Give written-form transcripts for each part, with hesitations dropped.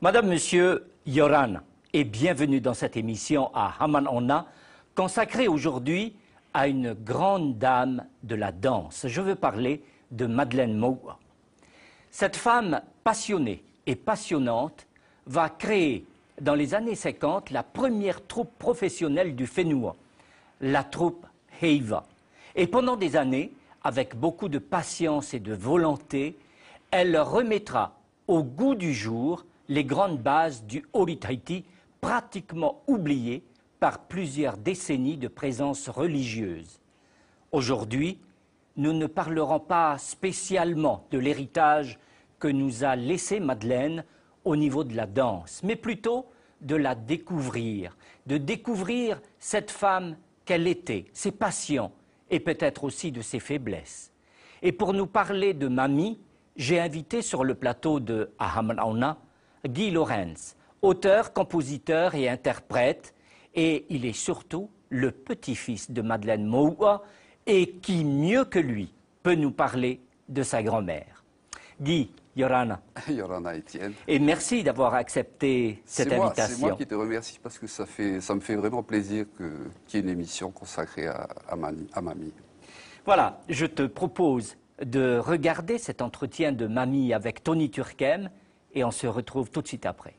Madame, Monsieur, Yoran, et bienvenue dans cette émission à Haman Onna, consacrée aujourd'hui à une grande dame de la danse. Je veux parler de Madeleine Maua. Cette femme passionnée et passionnante va créer dans les années 50 la première troupe professionnelle du Whenua, la troupe Heiva. Et pendant des années, avec beaucoup de patience et de volonté, elle remettra au goût du jour les grandes bases du Ori Tahiti, pratiquement oubliées par plusieurs décennies de présence religieuse. Aujourd'hui, nous ne parlerons pas spécialement de l'héritage que nous a laissé Madeleine au niveau de la danse, mais plutôt de la découvrir, de découvrir cette femme qu'elle était, ses passions et peut-être aussi de ses faiblesses. Et pour nous parler de Mamie, j'ai invité sur le plateau de Haman Onna Guy Lorenz, auteur, compositeur et interprète, et il est surtout le petit-fils de Madeleine Maua, et qui, mieux que lui, peut nous parler de sa grand-mère. Guy, Yorana. Yorana Etienne. Et merci d'avoir accepté cette invitation. C'est moi qui te remercie parce que ça me fait vraiment plaisir qu'il y ait une émission consacrée à Mamie. Voilà, je te propose de regarder cet entretien de Mamie avec Tony Turkem et on se retrouve tout de suite après.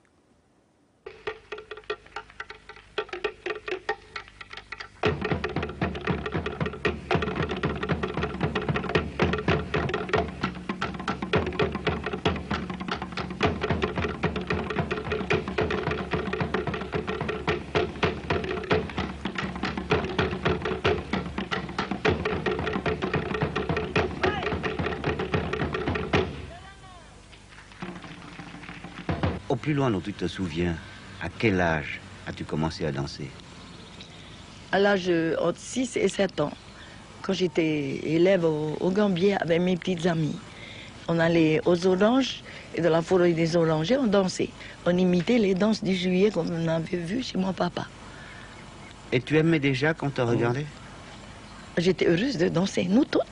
Au plus loin dont tu te souviens, à quel âge as-tu commencé à danser? À l'âge entre 6 et 7 ans, quand j'étais élève au Gambier avec mes petites amies. On allait aux oranges et dans la forêt des orangers, on dansait. On imitait les danses du juillet comme on avait vu chez mon papa. Et tu aimais déjà quand tu regardais? J'étais heureuse de danser, nous toutes.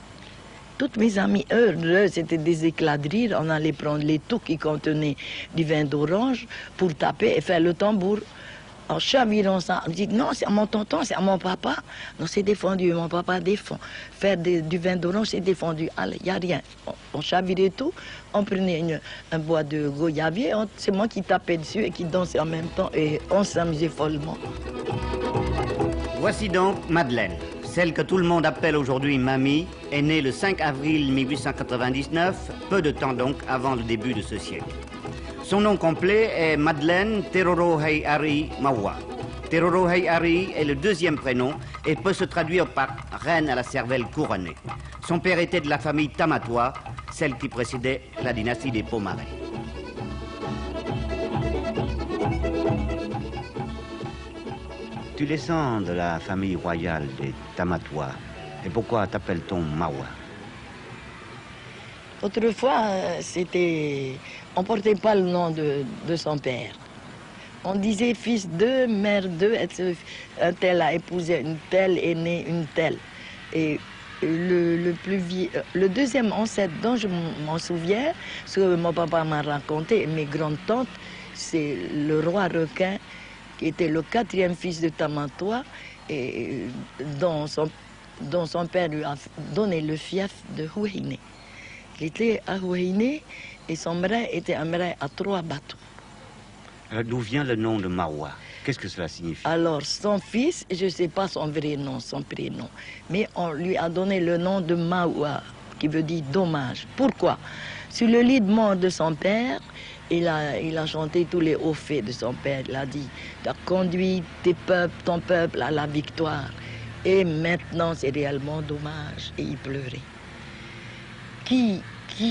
Toutes mes amies heureuses, c'était des éclats de rire. On allait prendre les tours qui contenaient du vin d'orange pour taper et faire le tambour. En chavirant ça, on dit non, c'est à mon tonton, c'est à mon papa. Non, c'est défendu, mon papa défend. Faire du vin d'orange, c'est défendu. Allez, il n'y a rien. On chavirait tout, on prenait un bois de goyavier, c'est moi qui tapais dessus et qui dansais en même temps et on s'amusait follement. Voici donc Madeleine. Celle que tout le monde appelle aujourd'hui Mamie est née le 5 avril 1899, peu de temps donc avant le début de ce siècle. Son nom complet est Madeleine Terorohei-Ari Maua. Terorohei-Ari est le deuxième prénom et peut se traduire par reine à la cervelle couronnée. Son père était de la famille Tamatoa, celle qui précédait la dynastie des Pomaré. Tu descends de la famille royale des Tamatoa. Et pourquoi t'appelle-t-on Maua? Autrefois, on ne portait pas le nom de son père. On disait fils de, mère de, un tel a épousé une telle, est né une telle. Et le deuxième ancêtre dont je m'en souviens, ce que mon papa m'a raconté, et mes grandes tantes, c'est le roi requin, qui était le 4e fils de Tamatoa, et dont son père lui a donné le fief de Huahine. Il était à Huahine et son marin était un marin à 3 bateaux. D'où vient le nom de Maua? Qu'est-ce que cela signifie? Alors, son fils, je ne sais pas son vrai nom, son prénom, mais on lui a donné le nom de Maua, qui veut dire dommage. Pourquoi? Sur le lit de mort de son père, il a chanté tous les hauts faits de son père. Il a dit, tu as conduit ton peuple à la victoire. Et maintenant, c'est réellement dommage. Et il pleurait. Qui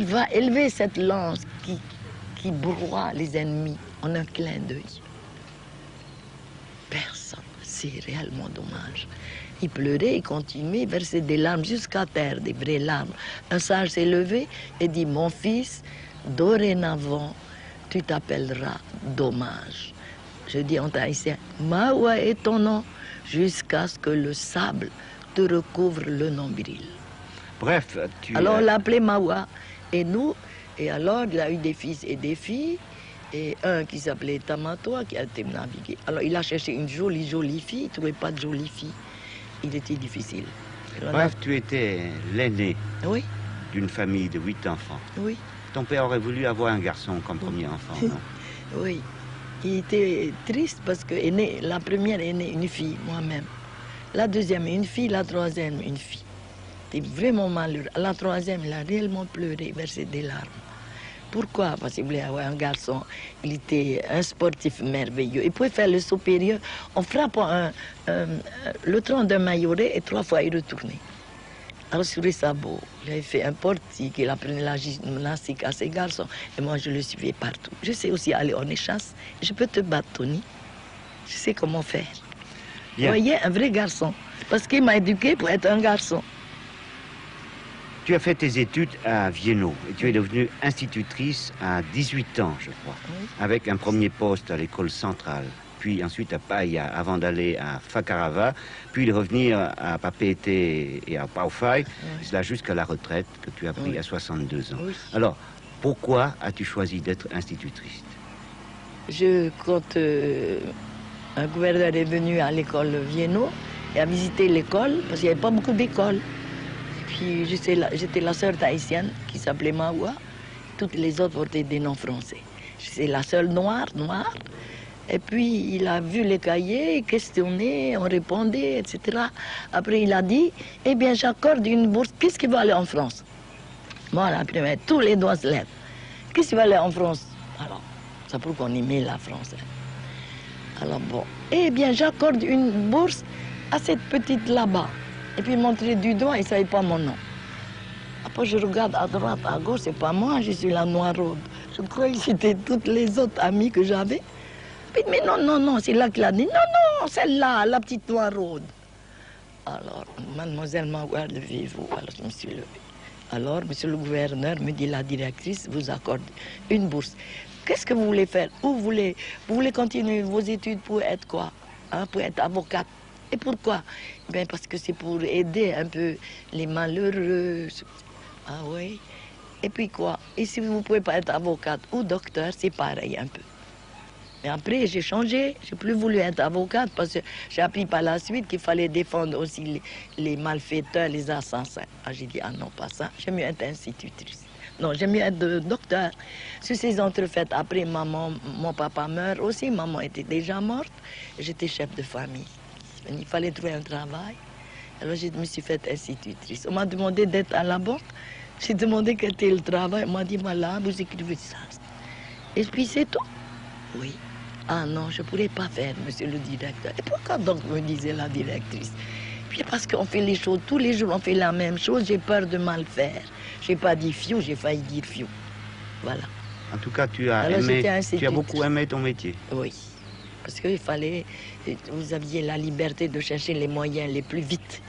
va élever cette lance qui broie les ennemis en un clin d'œil? Personne. C'est réellement dommage. Il pleurait, il continuait, il versait des larmes jusqu'à terre, des vraies larmes. Un sage s'est levé et dit, mon fils, dorénavant, tu t'appelleras Dommage. Je dis en tahitien, Maua est ton nom, jusqu'à ce que le sable te recouvre le nombril. Bref, Alors on l'appelait Maua. Et alors il a eu des fils et des filles. et un qui s'appelait Tamatoa qui a été navigué. Alors il a cherché une jolie fille, il ne trouvait pas de jolie fille. Il était difficile. Bref, tu étais l'aîné Oui, d'une famille de 8 enfants. oui, Ton père aurait voulu avoir un garçon comme premier enfant, non? oui. Il était triste parce que la première est née une fille, moi-même. La deuxième une fille, la troisième une fille. Il était vraiment malheureux. La troisième, il a réellement pleuré, versé des larmes. Pourquoi? Parce qu'il voulait avoir un garçon. Il était un sportif merveilleux. Il pouvait faire le supérieur en frappant le tronc d'un mailloret et 3 fois il retournait. Alors sur les sabots, il avait fait un portique, il apprenait la gymnastique à ses garçons. Et moi, je le suivais partout. Je sais aussi aller en échasse. Je peux te battre, Tony. Je sais comment faire. Bien. Vous voyez, un vrai garçon. Parce qu'il m'a éduqué pour être un garçon. Tu as fait tes études à Vienno et tu es devenue institutrice à 18 ans, je crois, Oui. avec un premier poste à l'école centrale, puis ensuite à Paia, avant d'aller à Fakarava, puis de revenir à Papeete et à Paufai, cela jusqu'à la retraite que tu as pris Oui. à 62 ans. Oui. Alors, pourquoi as-tu choisi d'être institutrice? Quand un gouverneur est venu à l'école Vienno et a visité l'école, parce qu'il n'y avait pas beaucoup d'écoles. Puis j'étais la sœur tahitienne qui s'appelait Maoua. Toutes les autres portaient des noms français. J'étais la seule noire. Et puis il a vu les cahiers, questionné, on répondait, etc. Après il a dit, eh bien j'accorde une bourse, qu'est-ce qui va aller en France? Moi, la première, tous les doigts se lèvent. Qu'est-ce qui va aller en France? Alors, c'est pour qu'on aimait la France. Alors bon, eh bien j'accorde une bourse à cette petite là-bas. Et puis il montrait du doigt, il ne savait pas mon nom. Après je regarde à droite, à gauche, c'est pas moi, je suis la noiraude. Je croyais que c'était toutes les autres amies que j'avais. Mais non, c'est là qu'il a dit, non, celle-là, la petite noiraude. Alors, mademoiselle Maouard, levez-vous. Alors je me suis levée. Alors, monsieur le gouverneur me dit, la directrice vous accorde une bourse. Qu'est-ce que vous voulez faire? Vous voulez continuer vos études pour être quoi? Pour être avocate. Et pourquoi? Ben parce que c'est pour aider un peu les malheureux. Ah oui. Et puis quoi? Et si vous ne pouvez pas être avocate ou docteur, c'est pareil un peu. Mais après, j'ai changé. Je n'ai plus voulu être avocate parce que j'ai appris par la suite qu'il fallait défendre aussi les malfaiteurs, les assassins. Ah, j'ai dit, ah non, pas ça. J'aime mieux être institutrice. Non, j'aime mieux être docteur. Sur ces entrefaites, après, mon papa meurt aussi. Maman était déjà morte. J'étais chef de famille. Il fallait trouver un travail. Alors je me suis faite institutrice. On m'a demandé d'être à la banque. J'ai demandé quel était le travail. On m'a dit, voilà, vous écrivez ça. Et puis c'est tout. Oui. Ah non, je ne pourrais pas faire, monsieur le directeur. Et pourquoi donc me disait la directrice? Puis parce qu'on fait les choses, tous les jours on fait la même chose, j'ai peur de mal faire. Je n'ai pas dit fiou, j'ai failli dire fiou. Voilà. En tout cas, tu as beaucoup aimé ton métier. Oui. Parce qu'il fallait, vous aviez la liberté de chercher les moyens les plus vite.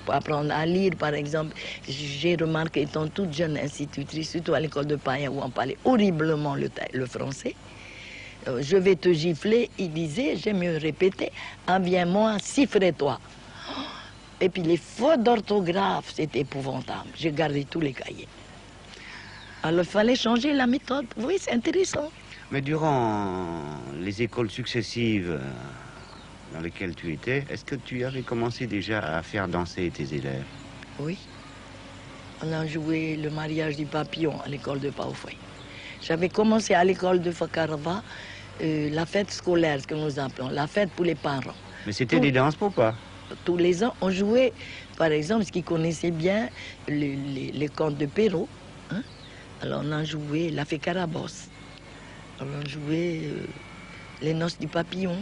Pour apprendre à lire, par exemple, j'ai remarqué, étant toute jeune institutrice, surtout à l'école de Païen, où on parlait horriblement le français, je vais te gifler, il disait, j'aime mieux répéter, ah viens-moi, siffle-toi. Et puis les fautes d'orthographe, c'était épouvantable. J'ai gardé tous les cahiers. Alors il fallait changer la méthode. Oui, c'est intéressant. Mais durant les écoles successives dans lesquelles tu étais, est-ce que tu avais commencé déjà à faire danser tes élèves? Oui. On a joué le mariage du papillon à l'école de Paufai. J'avais commencé à l'école de Fakarava, la fête scolaire, ce que nous appelons, la fête pour les parents. Mais c'était des danses pour pas? Tous les ans, on jouait, par exemple, ce qui connaissait bien, les contes de Perrault. Hein? Alors on a joué la fée Carabosse. On jouait les noces du papillon.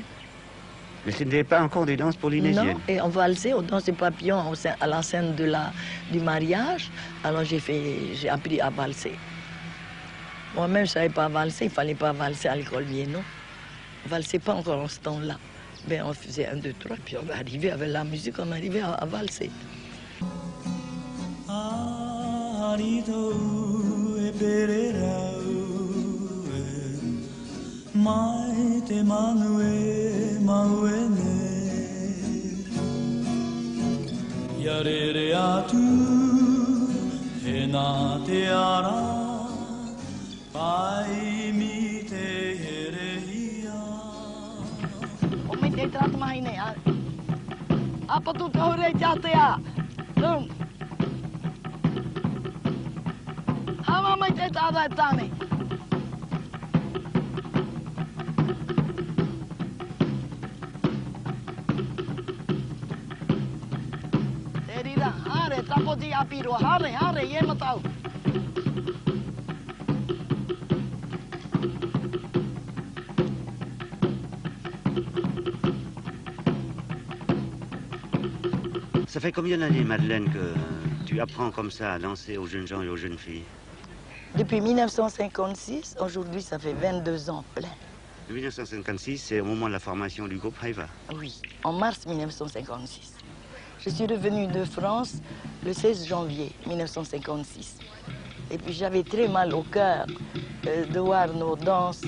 Mais ce n'était pas encore des danses polynésiennes? Non, et on valsait, on dansait papillon à la scène du mariage. Alors j'ai appris à valser. Moi-même, je ne savais pas valser, il ne fallait pas valser à l'école Vienno. On ne valsait pas encore en ce temps-là. Ben, on faisait 1, 2, 3, puis on arrivait avec la musique, on arrivait à valser. Maite manue mauene Yarere atu Hena te ara Pai mi te he trat mahine. Apa tu hore jate ya? Dum. Hama mai te tada tane. Terida, hare tapoti apiro, hare ye matau. Ça fait combien d'années, Madeleine, que tu apprends comme ça à danser aux jeunes gens et aux jeunes filles? Depuis 1956, aujourd'hui ça fait 22 ans plein. En 1956, c'est au moment de la formation du groupe Haiva. Oui, en mars 1956. Je suis revenue de France le 16 janvier 1956. Et puis j'avais très mal au cœur de voir nos danses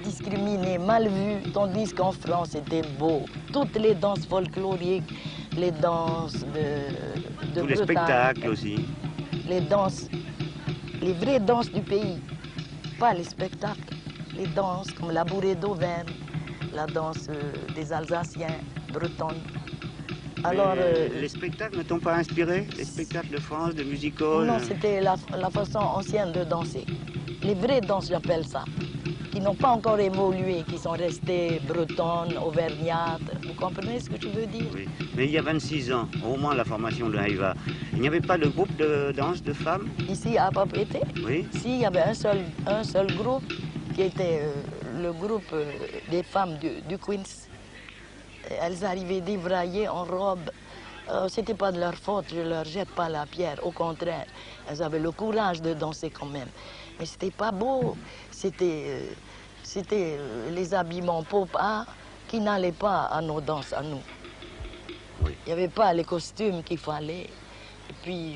discriminées, mal vues, tandis qu'en France c'était beau. Toutes les danses folkloriques, les danses de Tous les Bretagne, spectacles aussi. les danses, les vraies danses du pays, pas les spectacles, les danses comme la bourrée d'Auvergne, la danse des Alsaciens, bretonnes. Alors, les spectacles ne t'ont pas inspiré? Les spectacles de France, de music-hall? non, c'était la façon ancienne de danser. Les vraies danses, j'appelle ça, qui n'ont pas encore évolué, qui sont restées bretonnes, auvergnates. Vous comprenez ce que je veux dire? Oui. Mais il y a 26 ans, au moment de la formation de Haiva, il n'y avait pas de groupe de danse de femmes? Ici, à Papeete, Oui. si, il y avait un seul groupe qui était le groupe des femmes du Queens. Elles arrivaient débraillées en robe. C'était pas de leur faute, je leur jette pas la pierre. Au contraire, elles avaient le courage de danser quand même. Mais c'était pas beau. C'était les habillements pop-art qui n'allaient pas à nos danses, à nous. Oui. Il n'y avait pas les costumes qu'il fallait. Et puis,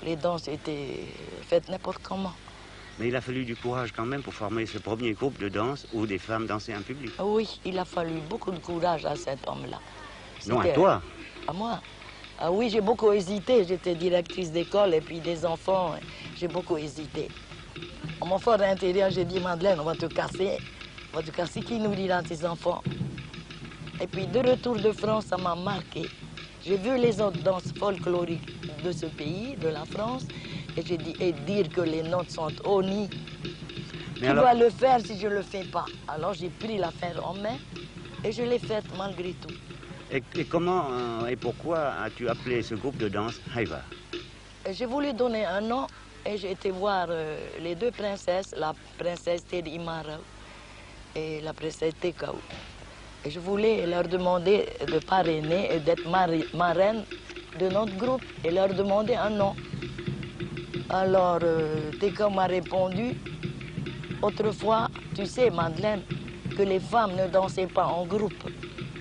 les danses étaient faites n'importe comment. Mais il a fallu du courage quand même pour former ce premier groupe de danse où des femmes dansaient en public. Oui, il a fallu beaucoup de courage à cet homme-là. Non, à C'était- toi. À moi. Ah oui, j'ai beaucoup hésité. J'étais directrice d'école et puis des enfants, j'ai beaucoup hésité. À mon fort intérieur, j'ai dit, Madeleine, on va te casser. On va te casser, qui nourrira tes enfants? Et puis, de retour de France, ça m'a marqué. J'ai vu les autres danses folkloriques de ce pays, de la France, et j'ai dit, et dire que les notes sont honnies. Qui alors- va le faire si je ne le fais pas? Alors j'ai pris l'affaire en main et je l'ai faite malgré tout. Et comment et pourquoi as-tu appelé ce groupe de danse Haiva? J'ai voulu donner un nom et j'ai été voir les deux princesses, la princesse Teri Imara et la princesse Tekau. Et je voulais leur demander de parrainer et d'être marraine de notre groupe et leur demander un nom. Alors Tekau m'a répondu, autrefois, tu sais Madeleine, que les femmes ne dansaient pas en groupe,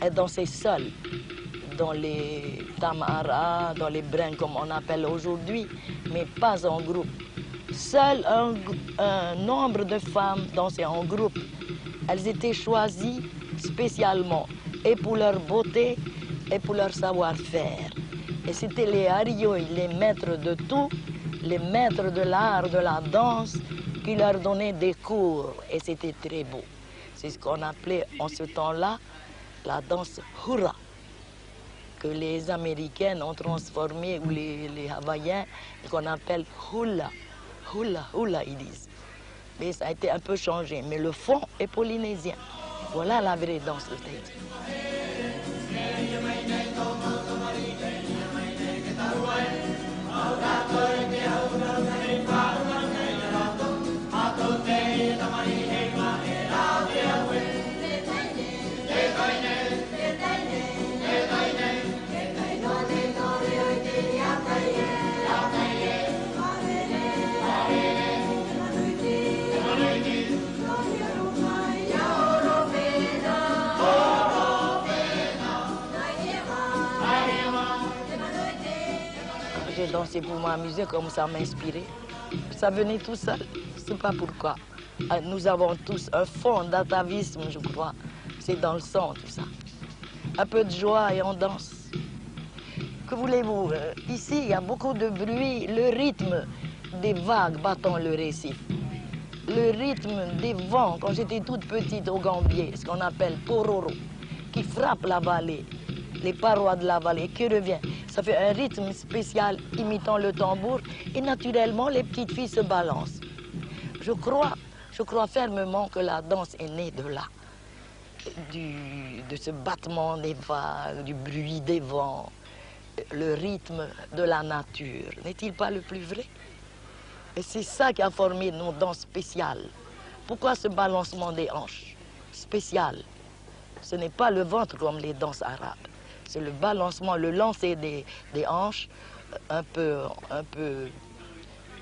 elles dansaient seules. Dans les tamaras, dans les brins comme on appelle aujourd'hui, mais pas en groupe. Seul un nombre de femmes dansaient en groupe. Elles étaient choisies spécialement, et pour leur beauté, et pour leur savoir-faire. Et c'était les harioï, les maîtres de tout, les maîtres de l'art, de la danse, qui leur donnaient des cours. Et c'était très beau. C'est ce qu'on appelait en ce temps-là la danse hura, que les Américaines ont transformé, ou les Hawaïens, qu'on appelle hula. Hula, hula, ils disent. Mais ça a été un peu changé. Mais le fond est polynésien. Voilà la vraie danse de Tahiti. J'ai dansé pour m'amuser, comme ça m'inspirait. Ça venait tout seul, je ne sais pas pourquoi. Nous avons tous un fond d'atavisme, je crois. C'est dans le sang, tout ça. Un peu de joie et on danse. Que voulez-vous? Ici, il y a beaucoup de bruit, le rythme des vagues battant le récif. Le rythme des vents, quand j'étais toute petite au Gambier, ce qu'on appelle pororo, qui frappe la vallée, les parois de la vallée, qui revient. Ça fait un rythme spécial imitant le tambour et naturellement les petites filles se balancent. Je crois fermement que la danse est née de là, de ce battement des vagues, du bruit des vents, le rythme de la nature. N'est-il pas le plus vrai? Et c'est ça qui a formé nos danses spéciales. Pourquoi ce balancement des hanches spécial? Ce n'est pas le ventre comme les danses arabes. C'est le balancement, le lancer des hanches, un peu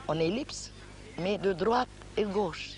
en ellipse, mais de droite et gauche.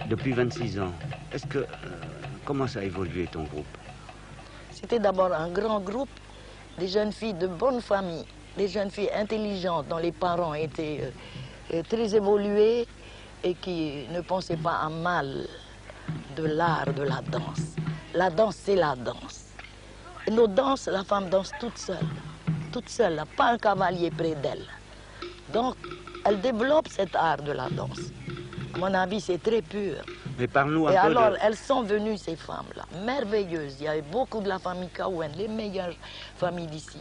Depuis 26 ans, comment ça a évolué ton groupe? C'était d'abord un grand groupe, des jeunes filles de bonne famille, des jeunes filles intelligentes dont les parents étaient très évolués et qui ne pensaient pas à mal de l'art de la danse. La danse, c'est la danse. Et nos danses, la femme danse toute seule, pas un cavalier près d'elle. Donc, elle développe cet art de la danse. À mon avis, c'est très pur. Mais parle-nous un peu. Et alors, elles sont venues, ces femmes-là, merveilleuses. Il y avait beaucoup de la famille Cowen, les meilleures familles d'ici.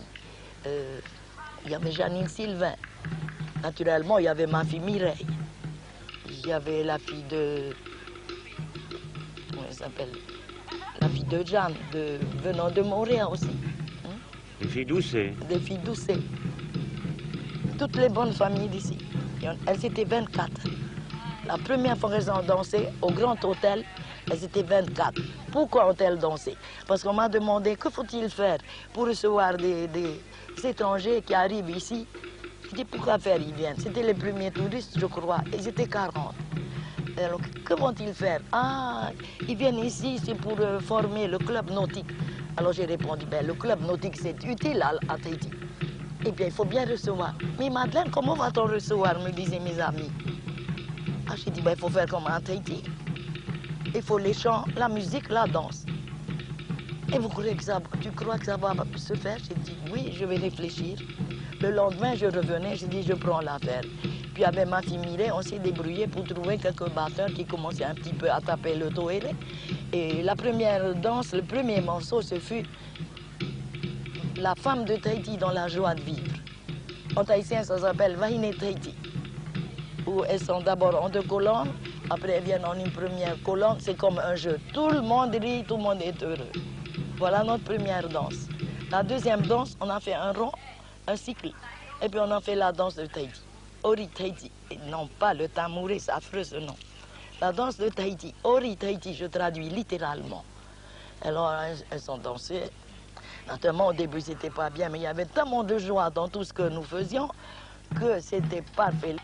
Il y avait Janine Sylvain. Naturellement, il y avait ma fille Mireille. Il y avait la fille de... Comment elle s'appelle? La fille de Jeanne, venant de Montréal aussi. Des filles Doucet. Des filles Doucet. Toutes les bonnes familles d'ici. Elles étaient 24. La première fois qu'elles ont dansé au Grand Hôtel, elles étaient 24. Pourquoi ont-elles dansé? Parce qu'on m'a demandé que faut-il faire pour recevoir des étrangers qui arrivent ici. Je dis pourquoi faire, ils viennent. C'était les premiers touristes, je crois. Ils étaient 40. Alors, que vont-ils faire? Ah, ils viennent ici, c'est pour former le club nautique. Alors j'ai répondu, ben, le club nautique, c'est utile à Tahiti. Et bien, il faut bien recevoir. Mais Madeleine, comment va-t-on recevoir, me disaient mes amis. Ah, j'ai dit, ben, il faut faire comme à Tahiti. Il faut les chants, la musique, la danse. Et tu crois que ça va se faire? J'ai dit, oui, je vais réfléchir. Le lendemain, je revenais, j'ai dit, je prends l'affaire. Puis avec ma fille Mireille, on s'est débrouillé pour trouver quelques batteurs qui commençaient un petit peu à taper le toélé. Et la première danse, le premier morceau, ce fut La femme de Tahiti dans la joie de vivre. En tahitien, ça s'appelle Vahine Tahiti. Où elles sont d'abord en 2 colonnes, après elles viennent en une première colonne. C'est comme un jeu. Tout le monde rit, tout le monde est heureux. Voilà notre première danse. La deuxième danse, on a fait un rond, un cycle. Et puis on a fait la danse de Tahiti. Ori Tahiti. Et non pas le tamouré, c'est affreux ce nom. La danse de Tahiti. Ori Tahiti, je traduis littéralement. Alors elles ont dansé. Naturellement, au début, c'était pas bien, mais il y avait tellement de joie dans tout ce que nous faisions que c'était parfait.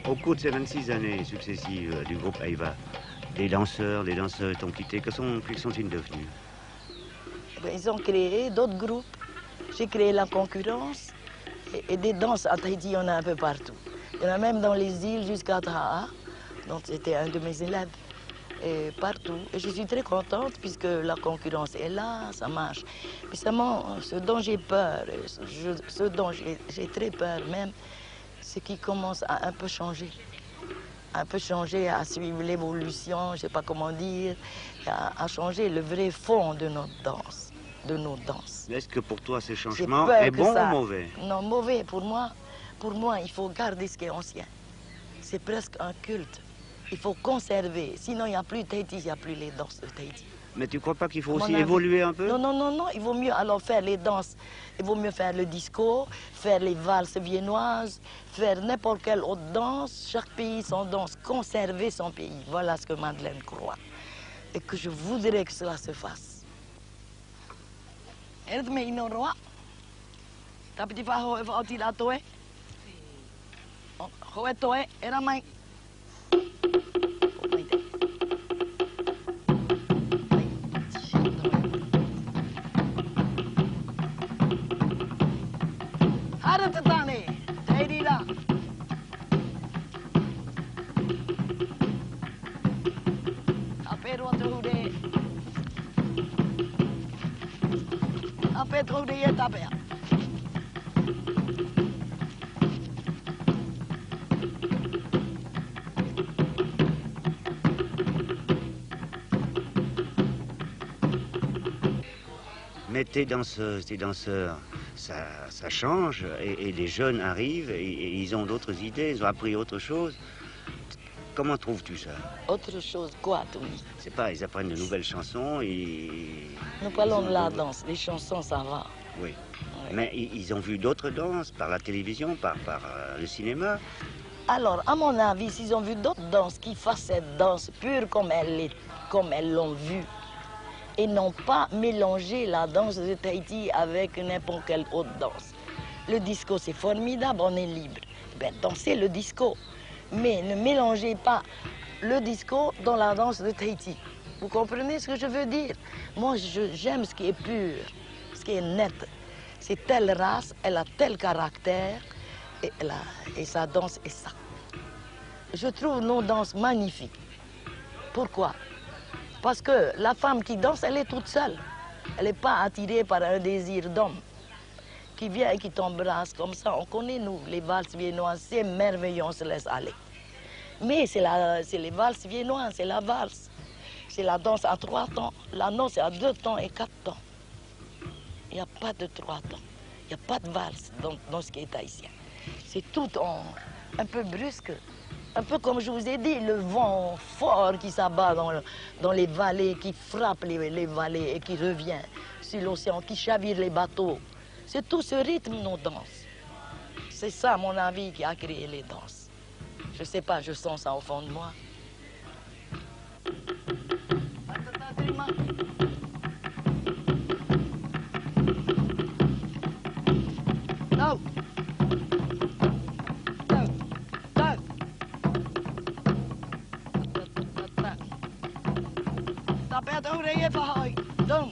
Au cours de ces 26 années successives du groupe Aiva, les danseurs, les danseuses t'ont quitté. Que sont-ils devenus? Ils ont créé d'autres groupes. J'ai créé la concurrence et des danses à Tahiti, il y en a un peu partout. Il y en a même dans les îles jusqu'à Taha. Donc c'était un de mes élèves. Et partout. Et je suis très contente puisque la concurrence est là, ça marche. Mais seulement, ce dont j'ai peur, ce dont j'ai très peur même, c'est qu'il commence à un peu changer. Un peu changer, à suivre l'évolution, je ne sais pas comment dire, à changer le vrai fond de notre danse, de nos danses. Est-ce que pour toi, ce J'ai changement peur est que bon ça- ou mauvais? Non, mauvais pour moi. Pour moi, il faut garder ce qui est ancien. C'est presque un culte. Il faut conserver. Sinon, il n'y a plus Tahiti, il n'y a plus les danses de Tahiti. Mais tu ne crois pas qu'il faut À mon aussi avis. évoluer un peu? Non, non, non, non. Il vaut mieux alors faire les danses. Il vaut mieux faire le disco, faire les valses viennoises, faire n'importe quelle autre danse. Chaque pays son danse. Conserver son pays. Voilà ce que Madeleine croit. Et que je voudrais que cela se fasse. Haratatane, Tahirira. Apero tuhude. Apetro de yetapea. Mais tes danseuses, tes danseurs, ça change et les jeunes arrivent et ils ont d'autres idées, ils ont appris autre chose. Comment trouves-tu ça? Autre chose, quoi, Tony? Je sais pas, ils apprennent de nouvelles chansons et... Nous parlons de la danse, les chansons, ça va. Oui. Ouais. Mais ils ont vu d'autres danses par la télévision, par le cinéma. Alors, à mon avis, s'ils ont vu d'autres danses qui fassent cette danse pure comme elles l'ont vue, et n'ont pas mélangé la danse de Tahiti avec n'importe quelle autre danse. Le disco, c'est formidable, on est libre. Ben, dansez le disco, mais ne mélangez pas le disco dans la danse de Tahiti. Vous comprenez ce que je veux dire? Moi, j'aime ce qui est pur, ce qui est net. C'est telle race, elle a tel caractère, et sa danse est ça. Je trouve nos danses magnifiques. Pourquoi? Parce que la femme qui danse, elle est toute seule. Elle n'est pas attirée par un désir d'homme qui vient et qui t'embrasse comme ça. On connaît, nous, les valses viennoises, c'est merveilleux, on se laisse aller. Mais c'est les valses viennoises, c'est la valse. C'est la danse à 3 temps. La noce, c'est à 2 temps et 4 temps. Il n'y a pas de 3 temps. Il n'y a pas de valse dans ce qui est haïtien. C'est tout un peu brusque. Un peu comme je vous ai dit, le vent fort qui s'abat dans les vallées, qui frappe les vallées et qui revient sur l'océan, qui chavire les bateaux. C'est tout ce rythme, nos danses. C'est ça, à mon avis, qui a créé les danses. Je ne sais pas, je sens ça au fond de moi. No. Tapet over even hoi. Dom.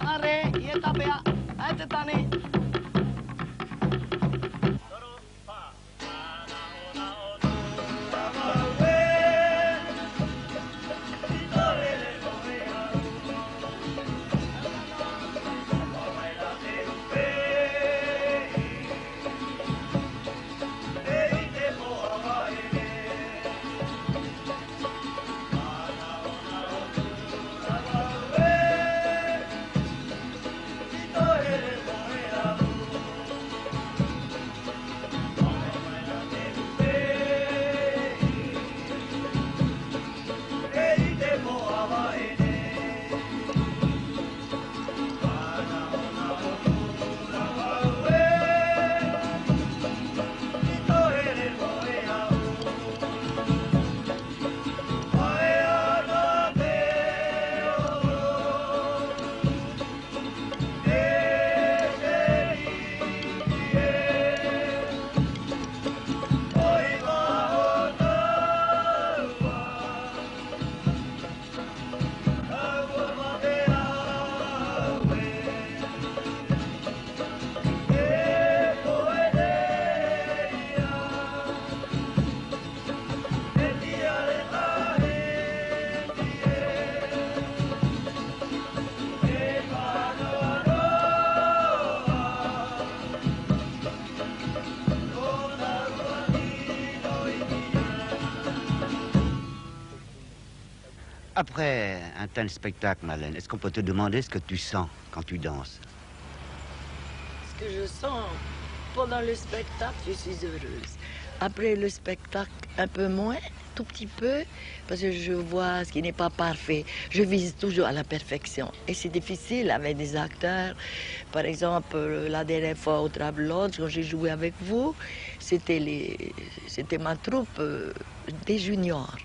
Are, ye tapea. Ate tani. Après un tel spectacle, Madeleine, est-ce qu'on peut te demander ce que tu sens quand tu danses? Ce que je sens pendant le spectacle, je suis heureuse. Après le spectacle, un peu moins, tout petit peu, parce que je vois ce qui n'est pas parfait. Je vise toujours à la perfection. Et c'est difficile avec des acteurs. Par exemple, la dernière fois au Table Lodge, quand j'ai joué avec vous, c'était ma troupe des juniors.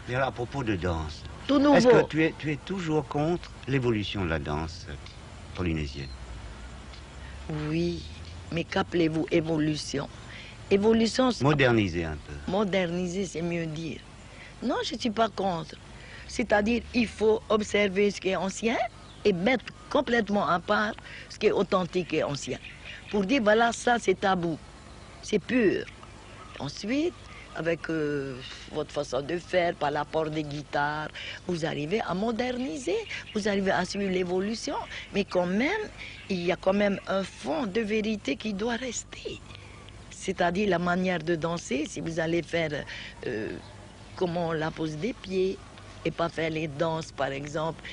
Mais alors, à propos de danse, Tout nouveau. est-ce que tu es toujours contre l'évolution de la danse polynésienne? Oui, mais qu'appelez-vous évolution? Évolution, c'est... Moderniser un peu. Moderniser, c'est mieux dire. Non, je ne suis pas contre. C'est-à-dire, il faut observer ce qui est ancien et mettre complètement à part ce qui est authentique et ancien. Pour dire, voilà, ça, c'est tabou. C'est pur. Ensuite, avec votre façon de faire, par l'apport des guitares, vous arrivez à moderniser, vous arrivez à suivre l'évolution, mais quand même, il y a quand même un fond de vérité qui doit rester. C'est-à-dire la manière de danser, si vous allez faire comment la pose des pieds, et pas faire les danses, par exemple,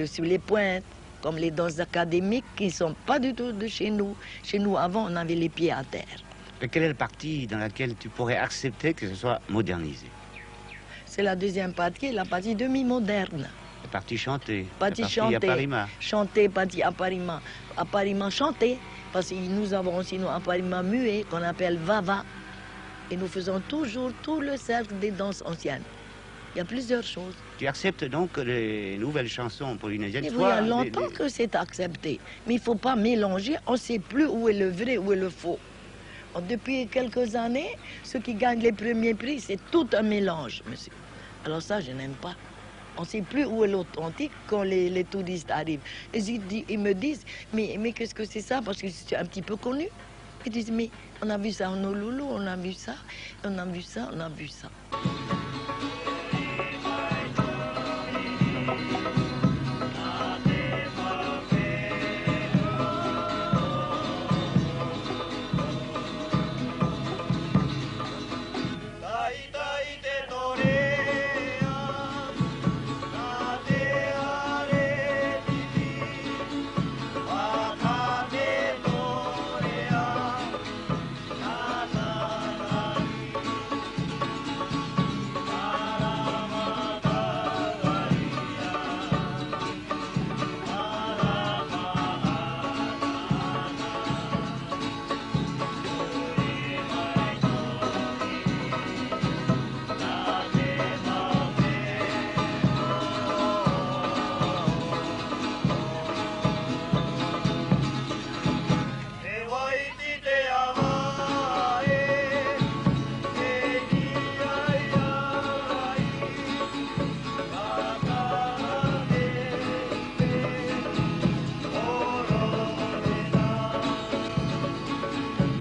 sur les pointes, comme les danses académiques qui ne sont pas du tout de chez nous. Chez nous, avant, on avait les pieds à terre. Et quelle est la partie dans laquelle tu pourrais accepter que ce soit modernisé? C'est la deuxième partie, la partie demi-moderne. La partie chantée, Partie la partie chantée, aparima. chanter, partie aparima. Aparima chanter, parce que nous avons aussi nos aparima muets qu'on appelle vava. Et nous faisons toujours tout le cercle des danses anciennes. Il y a plusieurs choses. Tu acceptes donc que les nouvelles chansons polynésiennes Et oui, il y soient... a longtemps que c'est accepté. Mais il ne faut pas mélanger, on ne sait plus où est le vrai, où est le faux. Depuis quelques années, ceux qui gagnent les premiers prix, c'est tout un mélange, monsieur. Alors ça, je n'aime pas. On ne sait plus où est l'authentique quand les touristes arrivent. Et ils me disent, mais qu'est-ce que c'est ça? Parce que c'est un petit peu connu. Ils disent, mais on a vu ça en Honolulu, on a vu ça, on a vu ça, on a vu ça.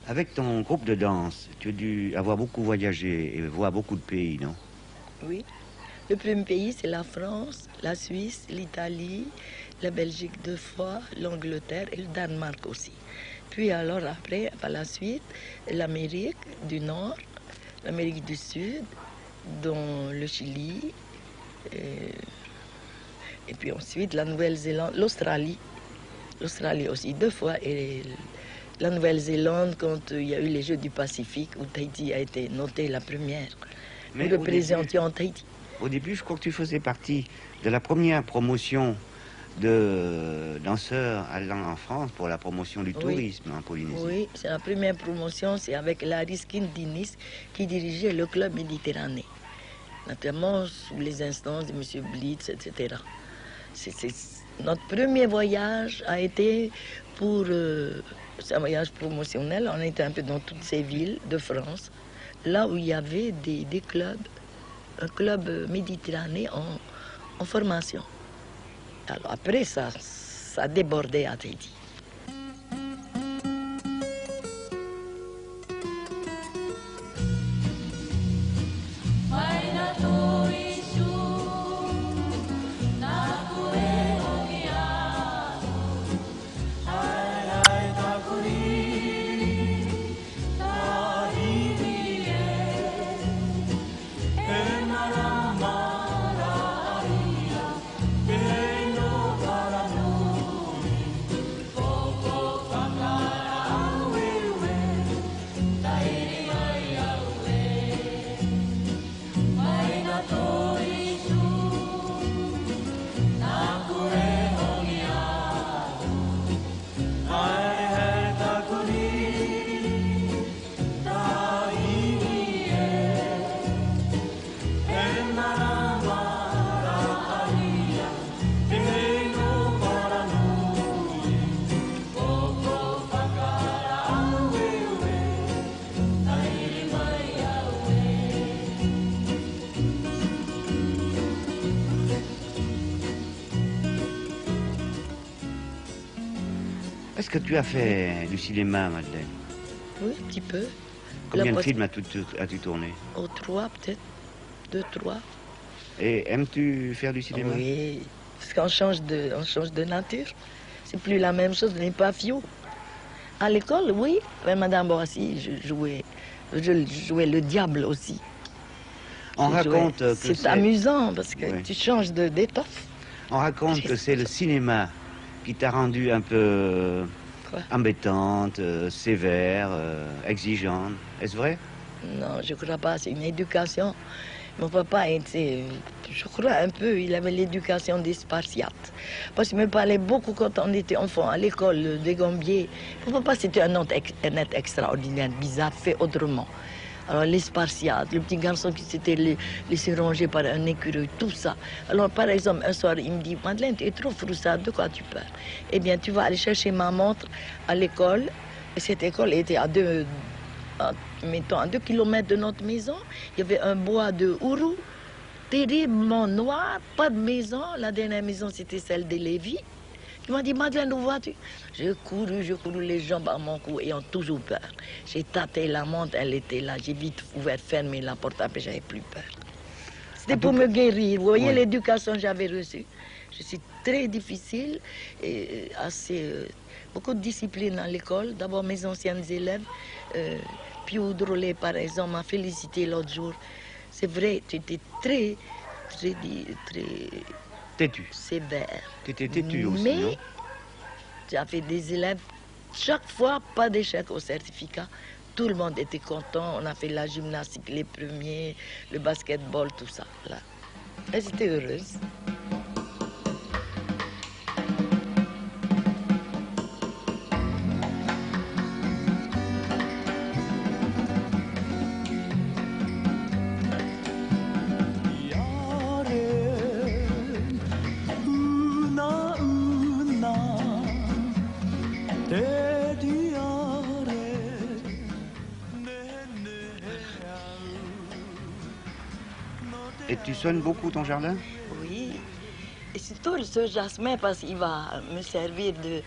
Avec ton groupe de danse, tu as dû avoir beaucoup voyagé et voir beaucoup de pays, non? Oui. Le premier pays, c'est la France, la Suisse, l'Italie, la Belgique 2 fois, l'Angleterre et le Danemark aussi. Puis alors après, par la suite, l'Amérique du Nord, l'Amérique du Sud, dont le Chili, et puis ensuite la Nouvelle-Zélande, l'Australie. L'Australie aussi 2 fois, et la Nouvelle-Zélande quand il y a eu les Jeux du Pacifique, où Tahiti a été notée la première. Nous représentions Tahiti. Au début, je crois que tu faisais partie de la première promotion de danseurs allant en France pour la promotion du tourisme en Polynésie. Oui, c'est la première promotion, c'est avec Larry Skindinis qui dirigeait le club méditerranéen, notamment sous les instances de M. Blitz, etc. Notre premier voyage a été pour un voyage promotionnel. On était un peu dans toutes ces villes de France, là où il y avait des clubs, un club méditerranéen en formation. Alors après, ça a débordé à Tahiti. Est-ce que tu as fait du cinéma, Madeleine? Oui, un petit peu. Combien La de films as-tu tourné? Oh, 3 peut-être. 2, 3. Et aimes-tu faire du cinéma? Oui, parce qu'on change de nature. C'est plus la même chose, on n'est pas vieux. À l'école, oui, avec Madame Boissy, je jouais le diable aussi. On raconte que c'est amusant parce que oui. tu changes d'étoffe. On raconte que c'est le cinéma qui t'a rendu un peu embêtante, sévère, exigeante. Est-ce vrai? Non, je ne crois pas. C'est une éducation. Mon papa était, je crois un peu, il avait l'éducation des Spartiates. Parce qu'il me parlait beaucoup quand on était enfant à l'école des Gambiers. Mon papa, c'était un être extraordinaire, bizarre, fait autrement. Alors les Spartiates, le petit garçon qui s'était laissé ronger par un écureuil, tout ça. Alors par exemple, un soir, il me dit, Madeleine, tu es trop froussade, de quoi tu peurs? Eh bien, tu vas aller chercher ma montre à l'école. Et cette école était à 2 kilomètres de notre maison. Il y avait un bois de Ourou, terriblement noir, pas de maison. La dernière maison, c'était celle de Lévi. Il m'a dit, Madeleine, où vas-tu? J'ai couru les jambes à mon cou, ayant toujours peur. J'ai tâté la montre, elle était là. J'ai vite ouvert, fermé la porte, après j'avais plus peur. C'était pour me guérir. Vous voyez l'éducation que j'avais reçue. Je suis très difficile et assez... beaucoup de discipline à l'école. D'abord, mes anciennes élèves, Pio Drolet, par exemple, m'a félicité l'autre jour. C'est vrai, tu étais très têtu. Sévère. Tu étais têtu aussi, mais non? tu as fait des élèves, chaque fois, pas d'échec au certificat. Tout le monde était content. On a fait la gymnastique, les premiers, le basketball, tout ça. Là. Et j'étais heureuse. Et tu soignes beaucoup ton jardin? Oui, et surtout ce jasmin parce qu'il va me servir de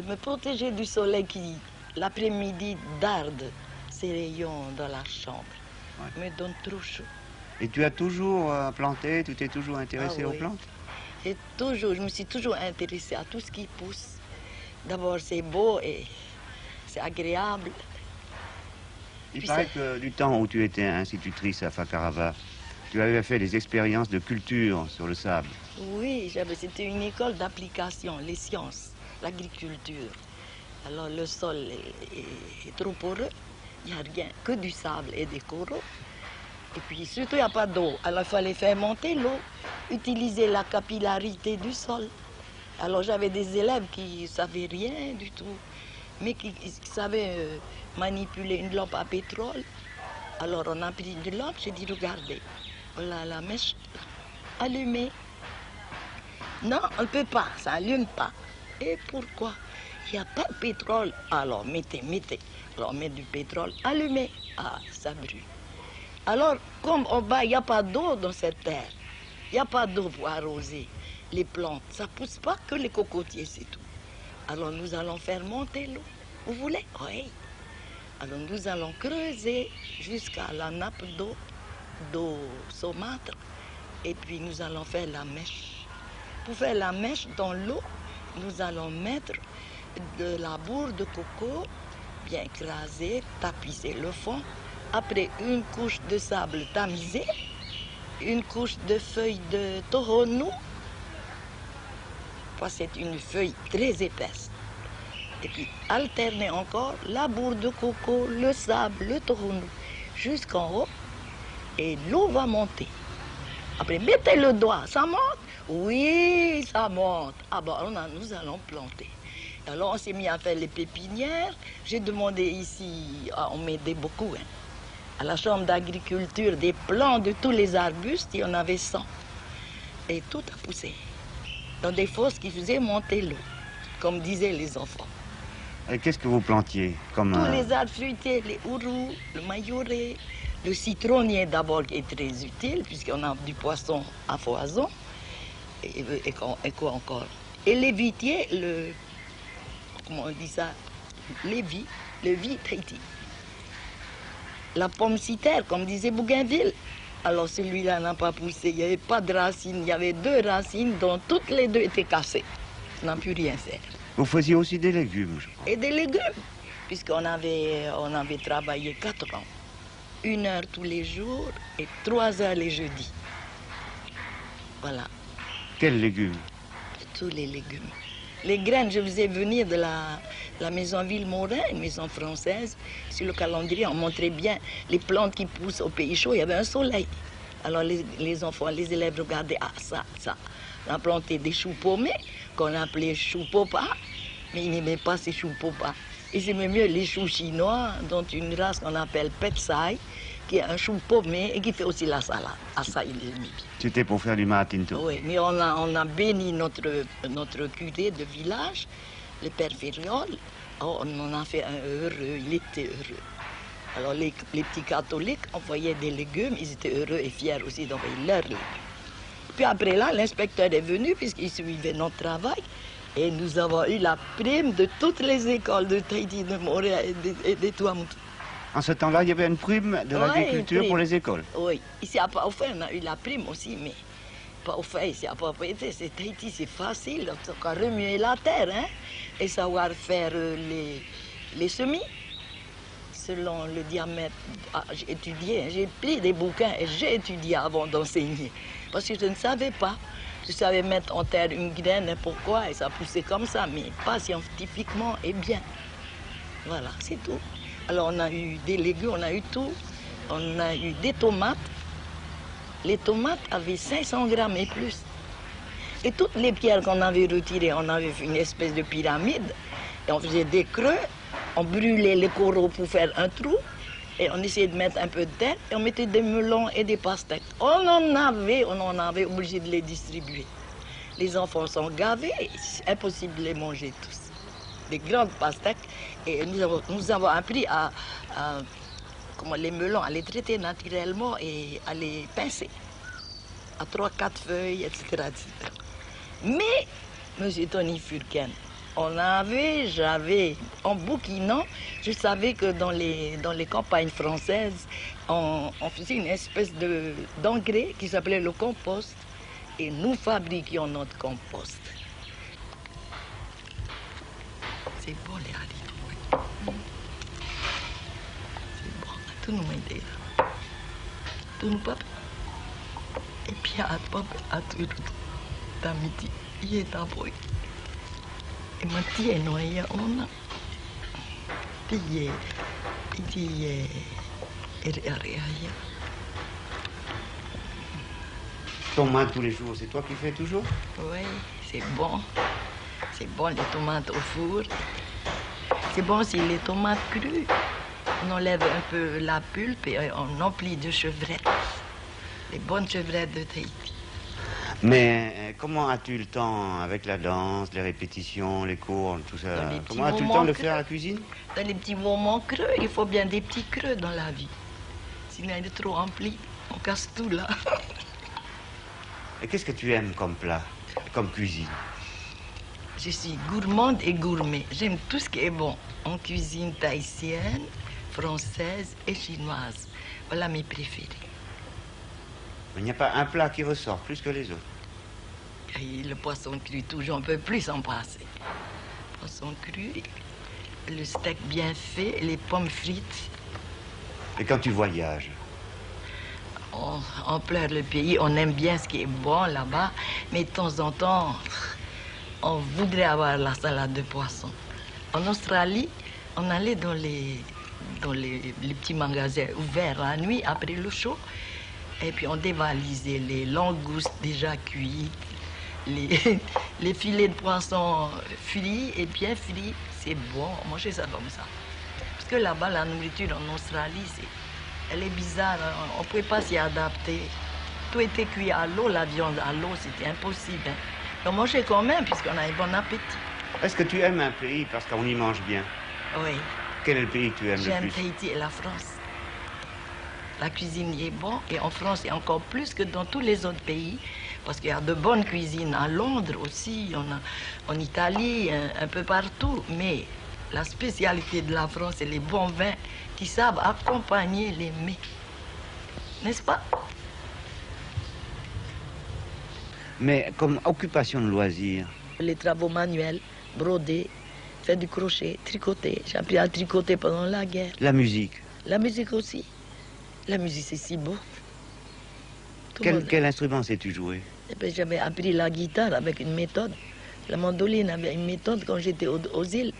me protéger du soleil qui, l'après-midi, darde ses rayons dans la chambre. Me donne trop chaud. Et tu as toujours planté, tu t'es toujours intéressé aux oui. plantes? Je me suis toujours intéressée à tout ce qui pousse. D'abord, c'est beau et c'est agréable. Il paraît que du temps où tu étais institutrice à Fakarava, tu avais fait des expériences de culture sur le sable. Oui, c'était une école d'application, les sciences, l'agriculture. Alors le sol est trop poreux, il n'y a rien, que du sable et des coraux. Et puis surtout, il n'y a pas d'eau. Alors il fallait faire monter l'eau, utiliser la capillarité du sol. Alors j'avais des élèves qui ne savaient rien du tout, mais qui savaient manipuler une lampe à pétrole. Alors on a pris une lampe, j'ai dit, regardez, voilà la mèche allumée. Non, on ne peut pas, ça n'allume pas. Et pourquoi? Il n'y a pas de pétrole. Alors mettez. Alors on met du pétrole, allumez. Ah, ça brûle. Alors, comme en bas, il n'y a pas d'eau dans cette terre, il n'y a pas d'eau pour arroser les plantes, ça ne pousse pas que les cocotiers, c'est tout. Alors nous allons faire monter l'eau. Vous voulez? Oui. Alors nous allons creuser jusqu'à la nappe d'eau saumâtre, et puis nous allons faire la mèche. Pour faire la mèche dans l'eau, nous allons mettre de la bourre de coco, bien écrasée, tapisser le fond. Après, une couche de sable tamisé, une couche de feuilles de tohonou. C'est une feuille très épaisse. Et puis, alterner encore la bourre de coco, le sable, le tohonou, jusqu'en haut. Et l'eau va monter. Après, mettez le doigt, ça monte? Oui, ça monte. Ah bon, nous allons planter. Alors, on s'est mis à faire les pépinières. J'ai demandé ici, on m'aidait beaucoup, hein. À la chambre d'agriculture, des plants de tous les arbustes, il y en avait 100. Et tout a poussé. Dans des fosses qui faisaient monter l'eau, comme disaient les enfants. Et qu'est-ce que vous plantiez comme Tous les arbres fruitiers, les ourous, le mayoré, le citronnier d'abord qui est très utile, puisqu'on a du poisson à foison. Et quoi encore? Et l'évitier, comment on dit ça, Lévis, Tahiti. La pomme citerre, comme disait Bougainville. Alors celui-là n'a pas poussé, il n'y avait pas de racines, il y avait 2 racines dont toutes les 2 étaient cassées. Ça n'a plus rien fait. Vous faisiez aussi des légumes, je crois. Et des légumes, puisqu'on avait travaillé 4 ans. 1 heure tous les jours et 3 heures les jeudis. Voilà, Quels légumes? tous les légumes. Les graines, je faisais venir de la maison Villemorin, une maison française. Sur le calendrier, on montrait bien les plantes qui poussent au pays chaud. Il y avait un soleil. Alors les enfants, les élèves regardaient, ah ça. On a planté des choux paumés, qu'on appelait choux popa, mais ils n'aimaient pas ces choux popa. Ils aimaient mieux les choux chinois, dont une race qu'on appelle petsai, qui est un chou paumé et qui fait aussi la salade. Ah ça, il aimait bien. C'était pour faire du matinto. Oui, mais on a béni notre curé de village, le père Ferriol. Oh, on en a fait un heureux, il était heureux. Alors les petits catholiques envoyaient des légumes, ils étaient heureux et fiers aussi d'envoyer leurs légumes. Puis après là, l'inspecteur est venu puisqu'il suivait notre travail et nous avons eu la prime de toutes les écoles de Tahiti, de Montréal et de Tuamotu. En ce temps-là, il y avait une prime de l'agriculture pour les écoles. Oui, ici à Paufet, on a eu la prime aussi, mais Paufet, ici à Paufet, c'est Tahiti, c'est facile, on peut remuer la terre, hein, et savoir faire les semis selon le diamètre. Ah, j'ai étudié, j'ai pris des bouquins et j'ai étudié avant d'enseigner, parce que je ne savais pas. Je savais mettre en terre une graine et pourquoi, et ça poussait comme ça, mais pas scientifiquement et bien. Voilà, c'est tout. Alors on a eu des légumes, on a eu tout. On a eu des tomates. Les tomates avaient 500 grammes et plus. Et toutes les pierres qu'on avait retirées, on avait fait une espèce de pyramide. Et on faisait des creux, on brûlait les coraux pour faire un trou. Et on essayait de mettre un peu de terre et on mettait des melons et des pastèques. On en avait obligé de les distribuer. Les enfants sont gavés, c'est impossible de les manger tous. Des grandes pastèques. Et nous avons appris à comment les melons, à les traiter naturellement et à les pincer. À 3-4 feuilles, etc., etc. Mais, M. Tony Furken, j'avais, en bouquinant, je savais que dans les campagnes françaises, on faisait une espèce d'engrais qui s'appelait le compost. Et nous fabriquions notre compost. C'est bon les haricots. C'est bon. Tout nous m'aide là. Tout nous papa. Et puis à papa à tout tamiti. Il est à boy. Et ma tia noya on a. Puis Tomates tous les jours, c'est toi qui fais toujours? Oui, c'est bon. C'est bon les tomates au four. C'est bon aussi les tomates crues. On enlève un peu la pulpe et on emplit de chevrettes. Les bonnes chevrettes de Tahiti. Mais comment as-tu le temps avec la danse, les répétitions, les cours, tout ça? Comment as-tu le temps de faire la cuisine? Dans les petits moments creux, il faut bien des petits creux dans la vie. Sinon il est trop rempli, on casse tout là. Et qu'est-ce que tu aimes comme plat, comme cuisine? Je suis gourmande et gourmet. J'aime tout ce qui est bon. En cuisine tahitienne, française et chinoise. Voilà mes préférés. Mais il n'y a pas un plat qui ressort plus que les autres? Et le poisson cru, toujours, on peut plus s'en passer. Poisson cru, le steak bien fait, les pommes frites. Et quand tu voyages? On pleure le pays, on aime bien ce qui est bon là-bas, mais de temps en temps, on voudrait avoir la salade de poisson. En Australie, on allait dans les petits magasins ouverts la nuit après le show, et puis on dévalisait les langoustes déjà cuites, les filets de poisson frits et bien frits. C'est bon, manger ça comme ça. Parce que là-bas, la nourriture en Australie, elle est bizarre, hein? On ne pouvait pas s'y adapter. Tout était cuit à l'eau, la viande à l'eau, c'était impossible. Hein? On mangeait quand même, puisqu'on avait bon appétit. Est-ce que tu aimes un pays parce qu'on y mange bien? Oui. Quel est le pays que tu aimes le plus? J'aime Tahiti et la France. La cuisine y est bonne, et en France, et encore plus que dans tous les autres pays, Parce qu'il y a de bonnes cuisines à Londres aussi, en Italie, un peu partout. Mais la spécialité de la France, c'est les bons vins qui savent accompagner les mets. N'est-ce pas? Mais comme occupation de loisir, Les travaux manuels, broder, faire du crochet, tricoter. J'ai appris à tricoter pendant la guerre. la musique. La musique aussi. La musique, c'est si beau. Tout le monde- Quel instrument sais-tu jouer? Et puis, j'avais appris la guitare avec une méthode. La mandoline avait une méthode quand j'étais aux îles.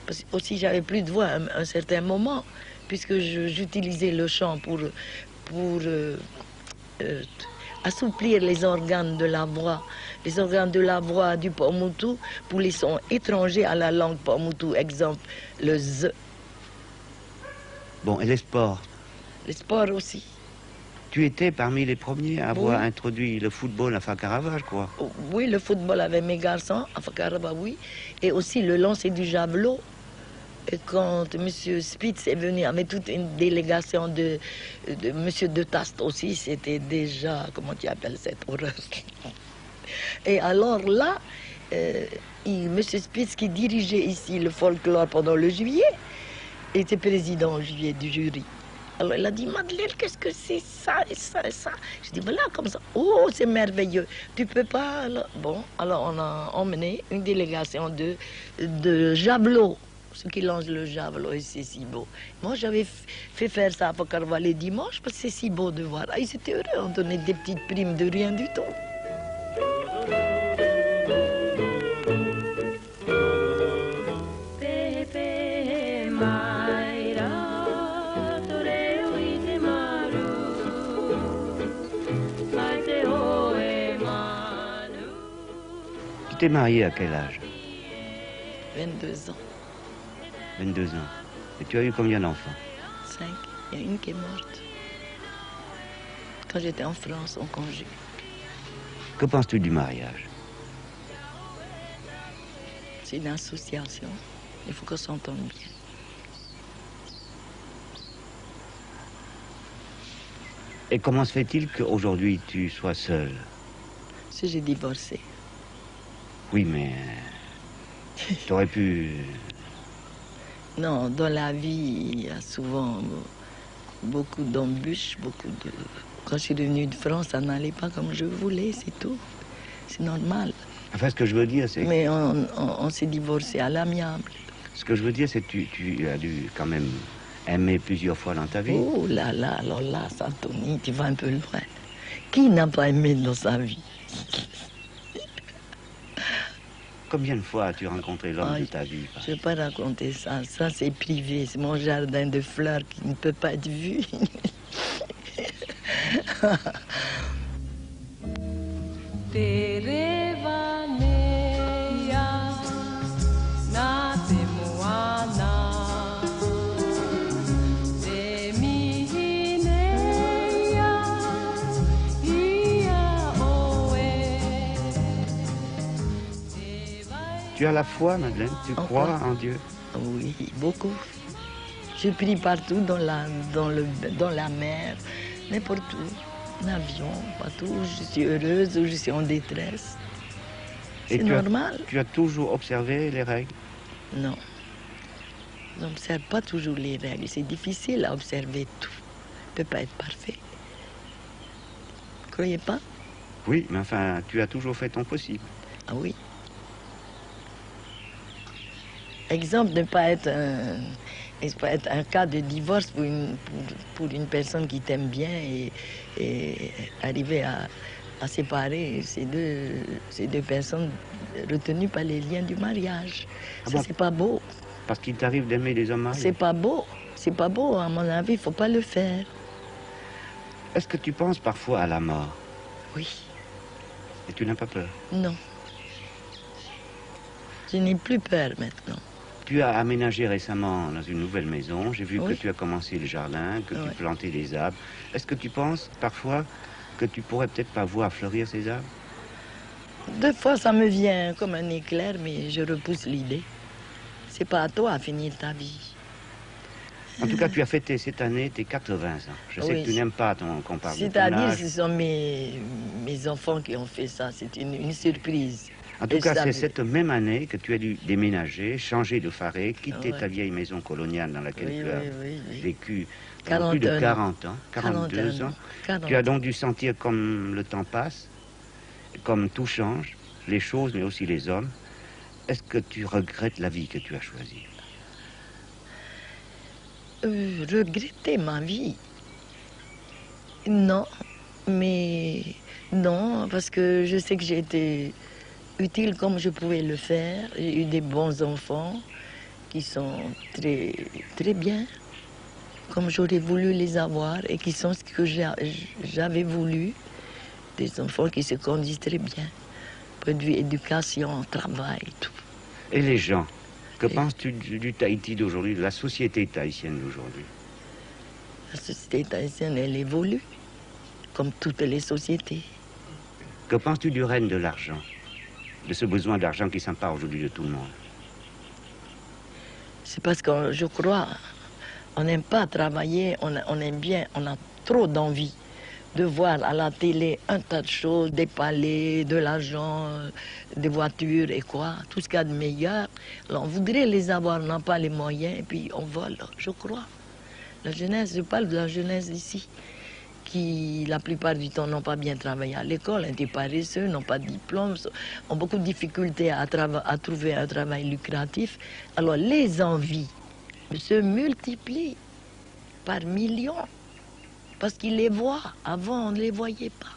Parce que aussi, j'avais plus de voix à un certain moment, puisque j'utilisais le chant pour assouplir les organes de la voix. Les organes de la voix du Pomotou pour les sons étrangers à la langue Pomotou. Exemple, le Z. Bon, et les sports? Les sports aussi. Tu étais parmi les premiers à avoir Oui. introduit le football à Fakarava, je crois. Oui, le football avec mes garçons, à Fakarava, oui. Et aussi le lancer du javelot. Et quand M. Spitz est venu avec toute une délégation de M. de Tast aussi, c'était déjà, comment tu appelles cette horreur? Et alors là, M. Spitz qui dirigeait ici le folklore pendant le juillet, était président en juillet du jury. Alors il a dit, Madeleine, qu'est-ce que c'est ça et ça et ça? Je dis, voilà, comme ça. Oh, c'est merveilleux. Tu peux pas. Alors... Bon, alors on a emmené une délégation de javelots. Ceux qui lancent le javelot, et c'est si beau. Moi, j'avais fait faire ça à Fakarava les dimanches, parce que c'est si beau de voir. Ah, ils étaient heureux, on donnait des petites primes de rien du tout. Tu t'es marié à quel âge? 22 ans, 22 ans. Et tu as eu combien d'enfants? 5. Il y a une qui est morte. Quand j'étais en France, en congé. Que penses-tu du mariage? C'est une association. Il faut qu'on s'entende bien. Et comment se fait-il qu'aujourd'hui tu sois seule? Si j'ai divorcé. Oui, mais tu aurais pu... Non, dans la vie, il y a souvent beaucoup d'embûches, beaucoup de... Quand je suis revenue de France, ça n'allait pas comme je voulais, c'est tout. C'est normal. Enfin, ce que je veux dire, c'est... Mais on s'est divorcé à l'amiable. Ce que je veux dire, c'est que tu as dû quand même aimer plusieurs fois dans ta vie. Oh là là, alors là, Santoni, tu vas un peu loin. Qui n'a pas aimé dans sa vie? Combien de fois as-tu rencontré l'homme Ah, de ta vie? Je ne vais pas raconter ça. Ça, c'est privé. C'est mon jardin de fleurs qui ne peut pas être vu. Tu as la foi, Madeleine? Tu En crois quoi? en Dieu? Oui, beaucoup. Je prie partout, dans la mer, n'importe où, en avion, partout où je suis heureuse, où je suis en détresse. Et C'est normal. Tu as toujours observé les règles? Non. On n'observe pas toujours les règles. C'est difficile à observer tout. On ne peut pas être parfait. Vous ne croyez pas? Oui, mais enfin, tu as toujours fait ton possible. Ah oui. Exemple, ne pas être un cas de divorce pour une personne qui t'aime bien et arriver à séparer ces deux personnes retenues par les liens du mariage. Ah Ça, bon? c'est pas beau. Parce qu'il t'arrive d'aimer des hommes mariés. C'est pas beau. C'est pas beau, à mon avis, il faut pas le faire. Est-ce que tu penses parfois à la mort? Oui. Et tu n'as pas peur? Non. Je n'ai plus peur maintenant. Tu as aménagé récemment dans une nouvelle maison. J'ai vu Oui. que tu as commencé le jardin, que tu Oui. plantais des arbres. Est-ce que tu penses parfois que tu pourrais peut-être pas voir fleurir ces arbres? Deux fois, ça me vient comme un éclair, mais je repousse l'idée. C'est pas à toi à finir ta vie. En tout cas, tu as fêté cette année tes 80 ans. Je sais Oui. que tu n'aimes pas qu'on parle de ton C'est-à-dire, âge. ce sont mes enfants qui ont fait ça. C'est une surprise. En tout Et cas, ça- c'est cette même année que tu as dû déménager, changer de faré, quitter Ouais. ta vieille maison coloniale dans laquelle Oui, tu as oui. vécu pendant plus de 40 ans, 42 ans. 40. Tu as donc dû sentir comme le temps passe, comme tout change, les choses, mais aussi les hommes. Est-ce que tu regrettes la vie que tu as choisie? Regretter ma vie? Non, mais non, parce que je sais que j'ai été utile comme je pouvais le faire. J'ai eu des bons enfants qui sont très, très bien, comme j'aurais voulu les avoir et qui sont ce que j'avais voulu. Des enfants qui se conduisent très bien, point de vue éducation, travail, tout. Et les gens, que Et- penses-tu du Tahiti d'aujourd'hui, de la société tahitienne d'aujourd'hui? La société tahitienne, elle évolue, comme toutes les sociétés. Que penses-tu du règne de l'argent, de ce besoin d'argent qui s'empare aujourd'hui de tout le monde? C'est parce que je crois, on n'aime pas travailler, on aime bien, on a trop d'envie de voir à la télé un tas de choses, des palais, de l'argent, des voitures et quoi, tout ce qu'il y a de meilleur. Alors on voudrait les avoir, on n'a pas les moyens, et puis on vole, je crois. La jeunesse, je parle de la jeunesse d'ici, qui la plupart du temps n'ont pas bien travaillé à l'école, étaient paresseux, n'ont pas de diplôme, ont beaucoup de difficultés à trouver un travail lucratif. Alors les envies se multiplient par millions, parce qu'ils les voient. Avant, on ne les voyait pas.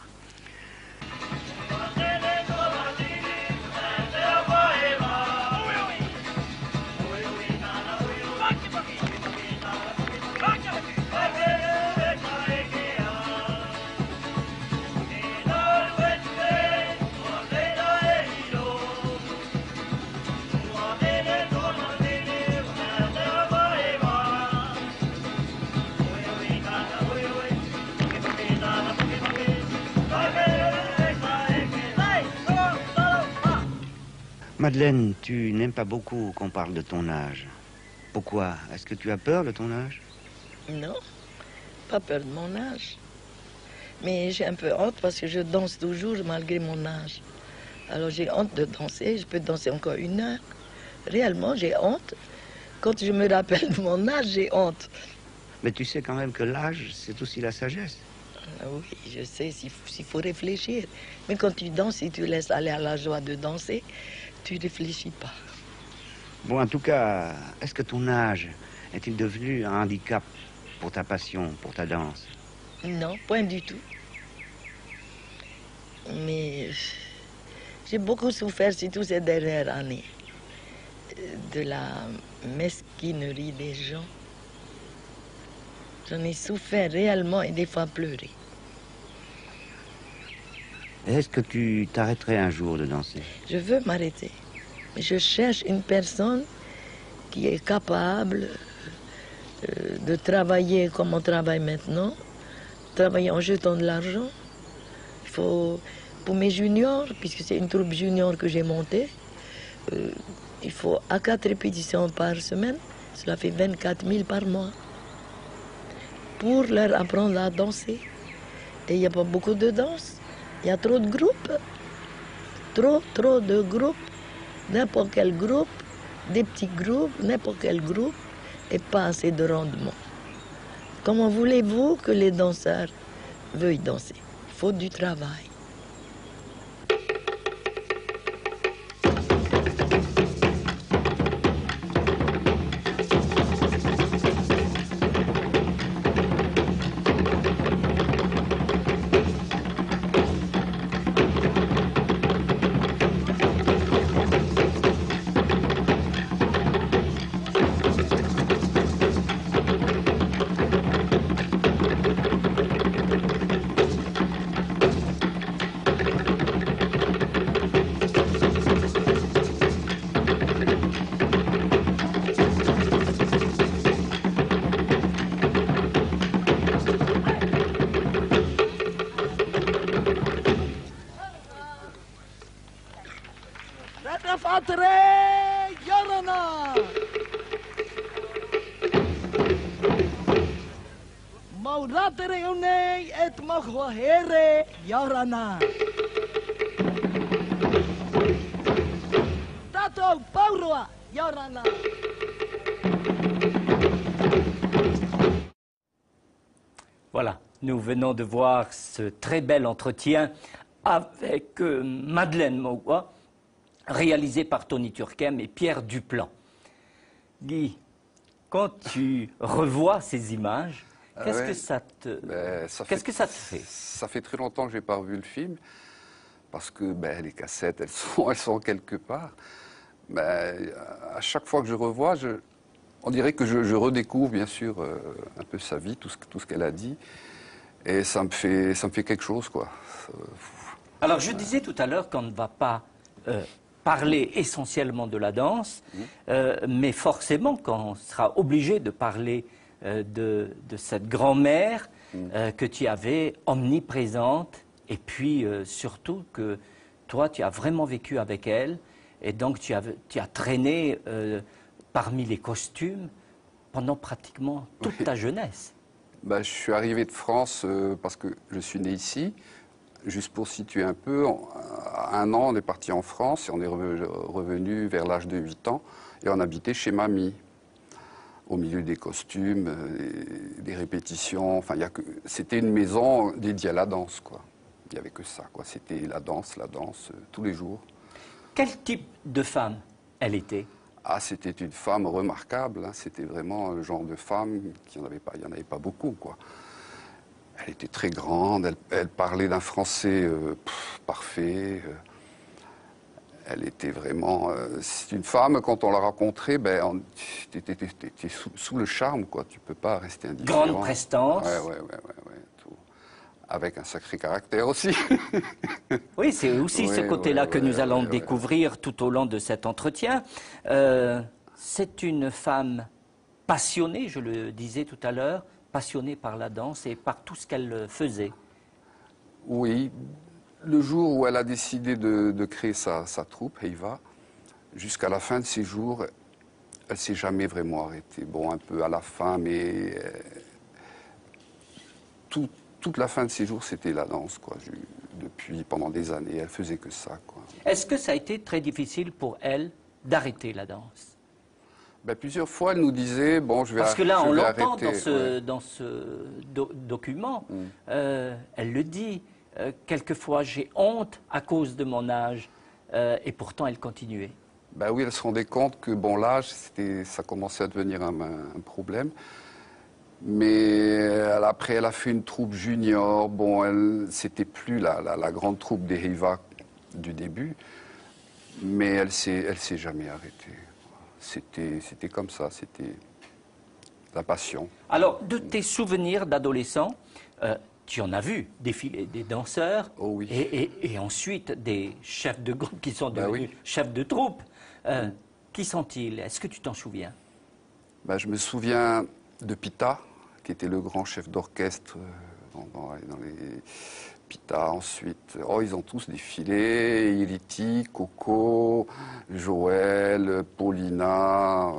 Madeleine, tu n'aimes pas beaucoup qu'on parle de ton âge. Pourquoi? Est-ce que tu as peur de ton âge? Non, pas peur de mon âge. Mais j'ai un peu honte parce que je danse toujours malgré mon âge. Alors j'ai honte de danser, je peux danser encore 1 heure. Réellement, j'ai honte. Quand je me rappelle de mon âge, j'ai honte. Mais tu sais quand même que l'âge, c'est aussi la sagesse. Ah oui, je sais, s'il faut réfléchir. Mais quand tu danses, si tu laisses aller à la joie de danser, tu réfléchis pas. Bon, en tout cas, est-ce que ton âge est-il devenu un handicap pour ta passion, pour ta danse? Non, point du tout. Mais j'ai beaucoup souffert, surtout ces dernières années, de la mesquinerie des gens. J'en ai souffert réellement et des fois pleuré. Est-ce que tu t'arrêterais un jour de danser? Je veux m'arrêter. Mais je cherche une personne qui est capable de travailler comme on travaille maintenant, travailler en jetant de l'argent. Il faut, pour mes juniors, puisque c'est une troupe junior que j'ai montée, il faut à 4 répétitions par semaine, cela fait 24 000 par mois, pour leur apprendre à danser. Et il n'y a pas beaucoup de danse, il y a trop de groupes, trop de groupes, n'importe quel groupe, des petits groupes, n'importe quel groupe, et pas assez de rendement. Comment voulez-vous que les danseurs veuillent danser? Il faut du travail. Fatre Yorana. Mauratere et Mahohere Yorana. Tato Paurua Yorana. Voilà, nous venons de voir ce très bel entretien avec Madeleine Maua, réalisé par Tony Turquem et Pierre Duplan. Guy, quand tu revois ces images, qu'est-ce que ça te fait? Ça fait très longtemps que je n'ai pas revu le film, parce que les cassettes, elles sont quelque part. À chaque fois que je revois, on dirait que je redécouvre, bien sûr, un peu sa vie, tout ce qu'elle a dit. Et ça me fait quelque chose, quoi. Alors, je disais tout à l'heure qu'on ne va pas parler essentiellement de la danse, mais forcément qu'on sera obligé de parler de cette grand-mère que tu avais omniprésente, et puis surtout que toi, tu as vraiment vécu avec elle, et donc tu as traîné parmi les costumes pendant pratiquement toute ta jeunesse. Je suis arrivé de France parce que je suis né ici. Juste pour situer un peu, à 1 an, on est parti en France et on est revenu vers l'âge de 8 ans et on habitait chez mamie, au milieu des costumes, des répétitions. Enfin, c'était une maison dédiée à la danse, quoi. Il n'y avait que ça, quoi. C'était la danse, tous les jours. Quel type de femme elle était? Ah, c'était une femme remarquable, hein. C'était vraiment le genre de femme il n'y en avait pas beaucoup, quoi. Elle était très grande, elle parlait d'un français parfait. Elle était vraiment... c'est une femme, quand on l'a rencontrée, t'étais sous le charme, quoi. Tu peux pas rester indifférent. Grande prestance. Ouais, tout. Avec un sacré caractère aussi. Oui, c'est aussi ce côté-là que nous allons découvrir tout au long de cet entretien. C'est une femme passionnée, je le disais tout à l'heure, passionnée par la danse et par tout ce qu'elle faisait. Oui, le jour où elle a décidé de créer sa troupe, Heiva, jusqu'à la fin de ses jours, elle ne s'est jamais vraiment arrêtée. Bon, un peu à la fin, mais toute la fin de ses jours, c'était la danse, quoi. Pendant des années, elle faisait que ça, quoi. Est-ce que ça a été très difficile pour elle d'arrêter la danse? Plusieurs fois, elle nous disait, bon, je vais arrêter. Parce que là, on l'entend dans ce document. Elle le dit. Quelquefois, j'ai honte à cause de mon âge. Et pourtant, elle continuait. Oui, elle se rendait compte que, bon, l'âge, ça commençait à devenir un problème. Mais après, elle a fait une troupe junior. Bon, c'était plus la grande troupe des Heiva du début. Mais elle s'est jamais arrêtée. C'était comme ça, c'était la passion. Alors, de tes souvenirs d'adolescent, tu en as vu défiler des danseurs, oh oui. et ensuite des chefs de groupe qui sont devenus chefs de troupe. Qui sont-ils? Est-ce que tu t'en souviens? Je me souviens de Pita, qui était le grand chef d'orchestre dans les... Pita, ensuite, ils ont tous défilé, Iriti, Coco, Joël, Paulina.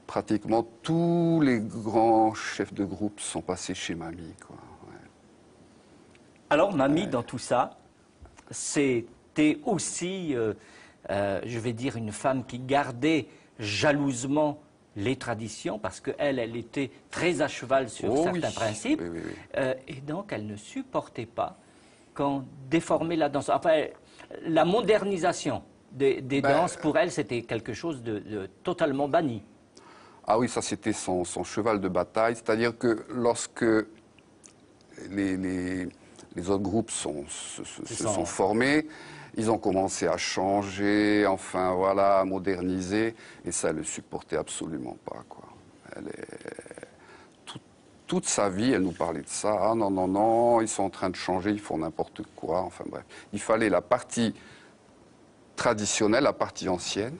Pratiquement tous les grands chefs de groupe sont passés chez mamie, quoi. Ouais. Alors, mamie, dans tout ça, c'était aussi, je vais dire, une femme qui gardait jalousement les traditions, parce qu'elle était très à cheval sur certains principes, et donc elle ne supportait pas qu'on déformait la danse. Enfin, la modernisation des danses, pour elle, c'était quelque chose de totalement banni. Ah oui, ça c'était son cheval de bataille, c'est-à-dire que lorsque les autres groupes se sont formés, ils ont commencé à changer, enfin voilà, à moderniser, et ça, elle ne le supportait absolument pas, quoi. Toute sa vie, elle nous parlait de ça. Ah non, non, non, ils sont en train de changer, ils font n'importe quoi, enfin bref. Il fallait la partie traditionnelle, la partie ancienne,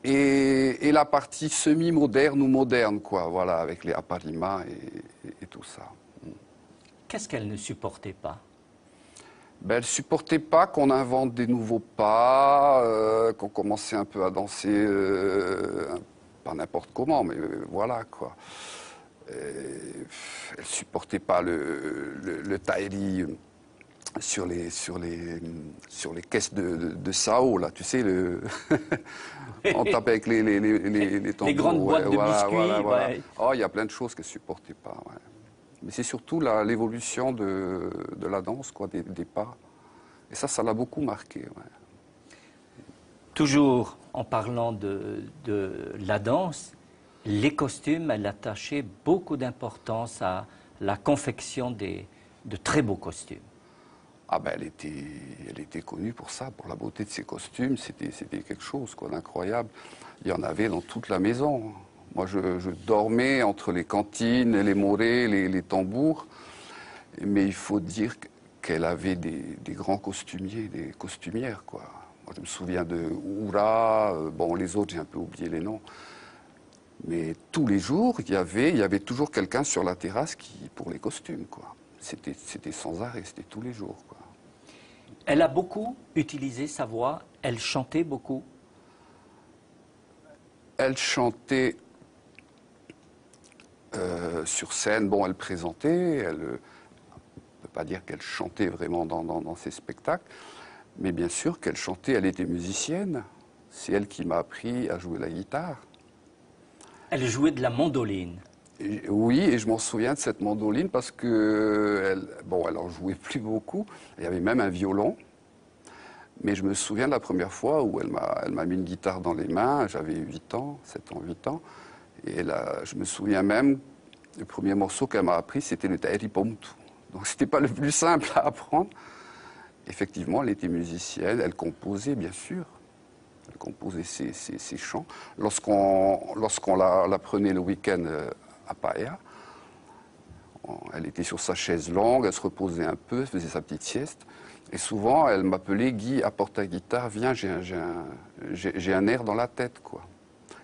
et la partie semi-moderne ou moderne, quoi, voilà, avec les apparima et tout ça. Qu'est-ce qu'elle ne supportait pas? Elle ne supportait pas qu'on invente des nouveaux pas, qu'on commençait un peu à danser, pas n'importe comment, mais voilà, quoi. Elle supportait pas le tahiri sur les caisses de Sao, là, tu sais, on tape avec les tambours. Les grandes boîtes de biscuits. Ouais. Oh, il y a plein de choses qu'elle supportait pas. Ouais. Mais c'est surtout l'évolution de la danse, quoi, des pas. Et ça l'a beaucoup marqué. Ouais. Toujours en parlant de la danse, les costumes, elle attachait beaucoup d'importance à la confection de très beaux costumes. Ah ben elle était connue pour ça, pour la beauté de ses costumes, c'était quelque chose quoi, d'incroyable. Il y en avait dans toute la maison. Moi je dormais entre les cantines, les morets, les tambours, mais il faut dire qu'elle avait des grands costumiers, des costumières quoi. Moi je me souviens de Oura, bon les autres j'ai un peu oublié les noms. Mais tous les jours, il y avait toujours quelqu'un sur la terrasse pour les costumes quoi. C'était sans arrêt, c'était tous les jours quoi. Elle a beaucoup utilisé sa voix, elle chantait beaucoup. Elle chantait sur scène, bon, elle présentait, on ne peut pas dire qu'elle chantait vraiment dans ses spectacles, mais bien sûr qu'elle chantait, elle était musicienne. C'est elle qui m'a appris à jouer la guitare. Elle jouait de la mandoline. Oui, et je m'en souviens de cette mandoline parce que, elle en jouait plus beaucoup. Il y avait même un violon. Mais je me souviens de la première fois où elle m'a mis une guitare dans les mains. J'avais 8 ans, 7 ans, 8 ans. Et là, je me souviens même, le premier morceau qu'elle m'a appris, c'était le Tahiri Pomtu. Donc c'était pas le plus simple à apprendre. Effectivement, elle était musicienne, elle composait, bien sûr. Elle composait ses chants. Lorsqu'on la prenait le week-end à Paia, elle était sur sa chaise longue, elle se reposait un peu, elle faisait sa petite sieste. Et souvent, elle m'appelait « Guy, apporte ta guitare, viens, j'ai un air dans la tête, quoi ».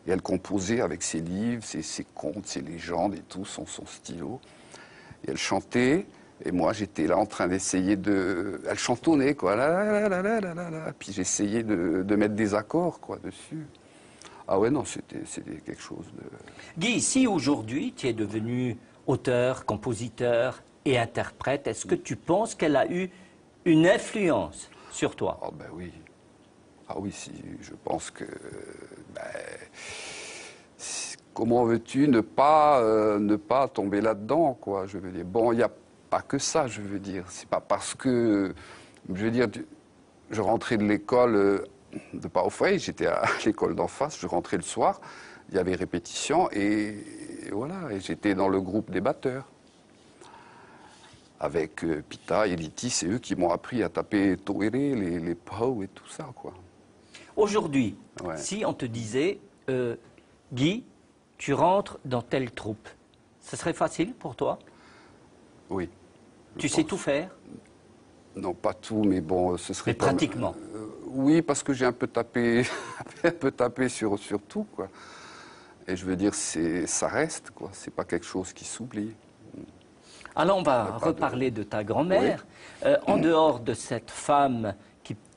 Et elle composait avec ses livres, ses contes, ses légendes et tout, son stylo. Et elle chantait, et moi, j'étais là en train d'essayer de... Elle chantonnait, quoi, là. Puis j'essayais de mettre des accords, quoi, dessus. Ah ouais, non, c'était quelque chose de... Guy, si aujourd'hui tu es devenu auteur, compositeur et interprète, est-ce que tu penses qu'elle a eu une influence sur toi? Oh ben oui. Ah oui, si, je pense que... comment veux-tu ne pas tomber là-dedans, quoi, je veux dire. Bon, il n'y a pas que ça, je veux dire. C'est pas parce que... Je veux dire, je rentrais de l'école de Paufrey, j'étais à l'école d'en face, je rentrais le soir, il y avait répétition, et voilà, et j'étais dans le groupe des batteurs. Avec Pita et Liti, c'est eux qui m'ont appris à taper Toere, les pau et tout ça, quoi. Aujourd'hui, Ouais. si on te disait, Guy, tu rentres dans telle troupe, ce serait facile pour toi? Oui. Tu sais tout faire? Non, pas tout, mais bon, ce serait... Mais pratiquement. Oui, parce que j'ai un peu tapé, sur tout, quoi. Et je veux dire, ça reste, quoi. C'est pas quelque chose qui s'oublie. Alors on va reparler de ta grand-mère. En dehors de cette femme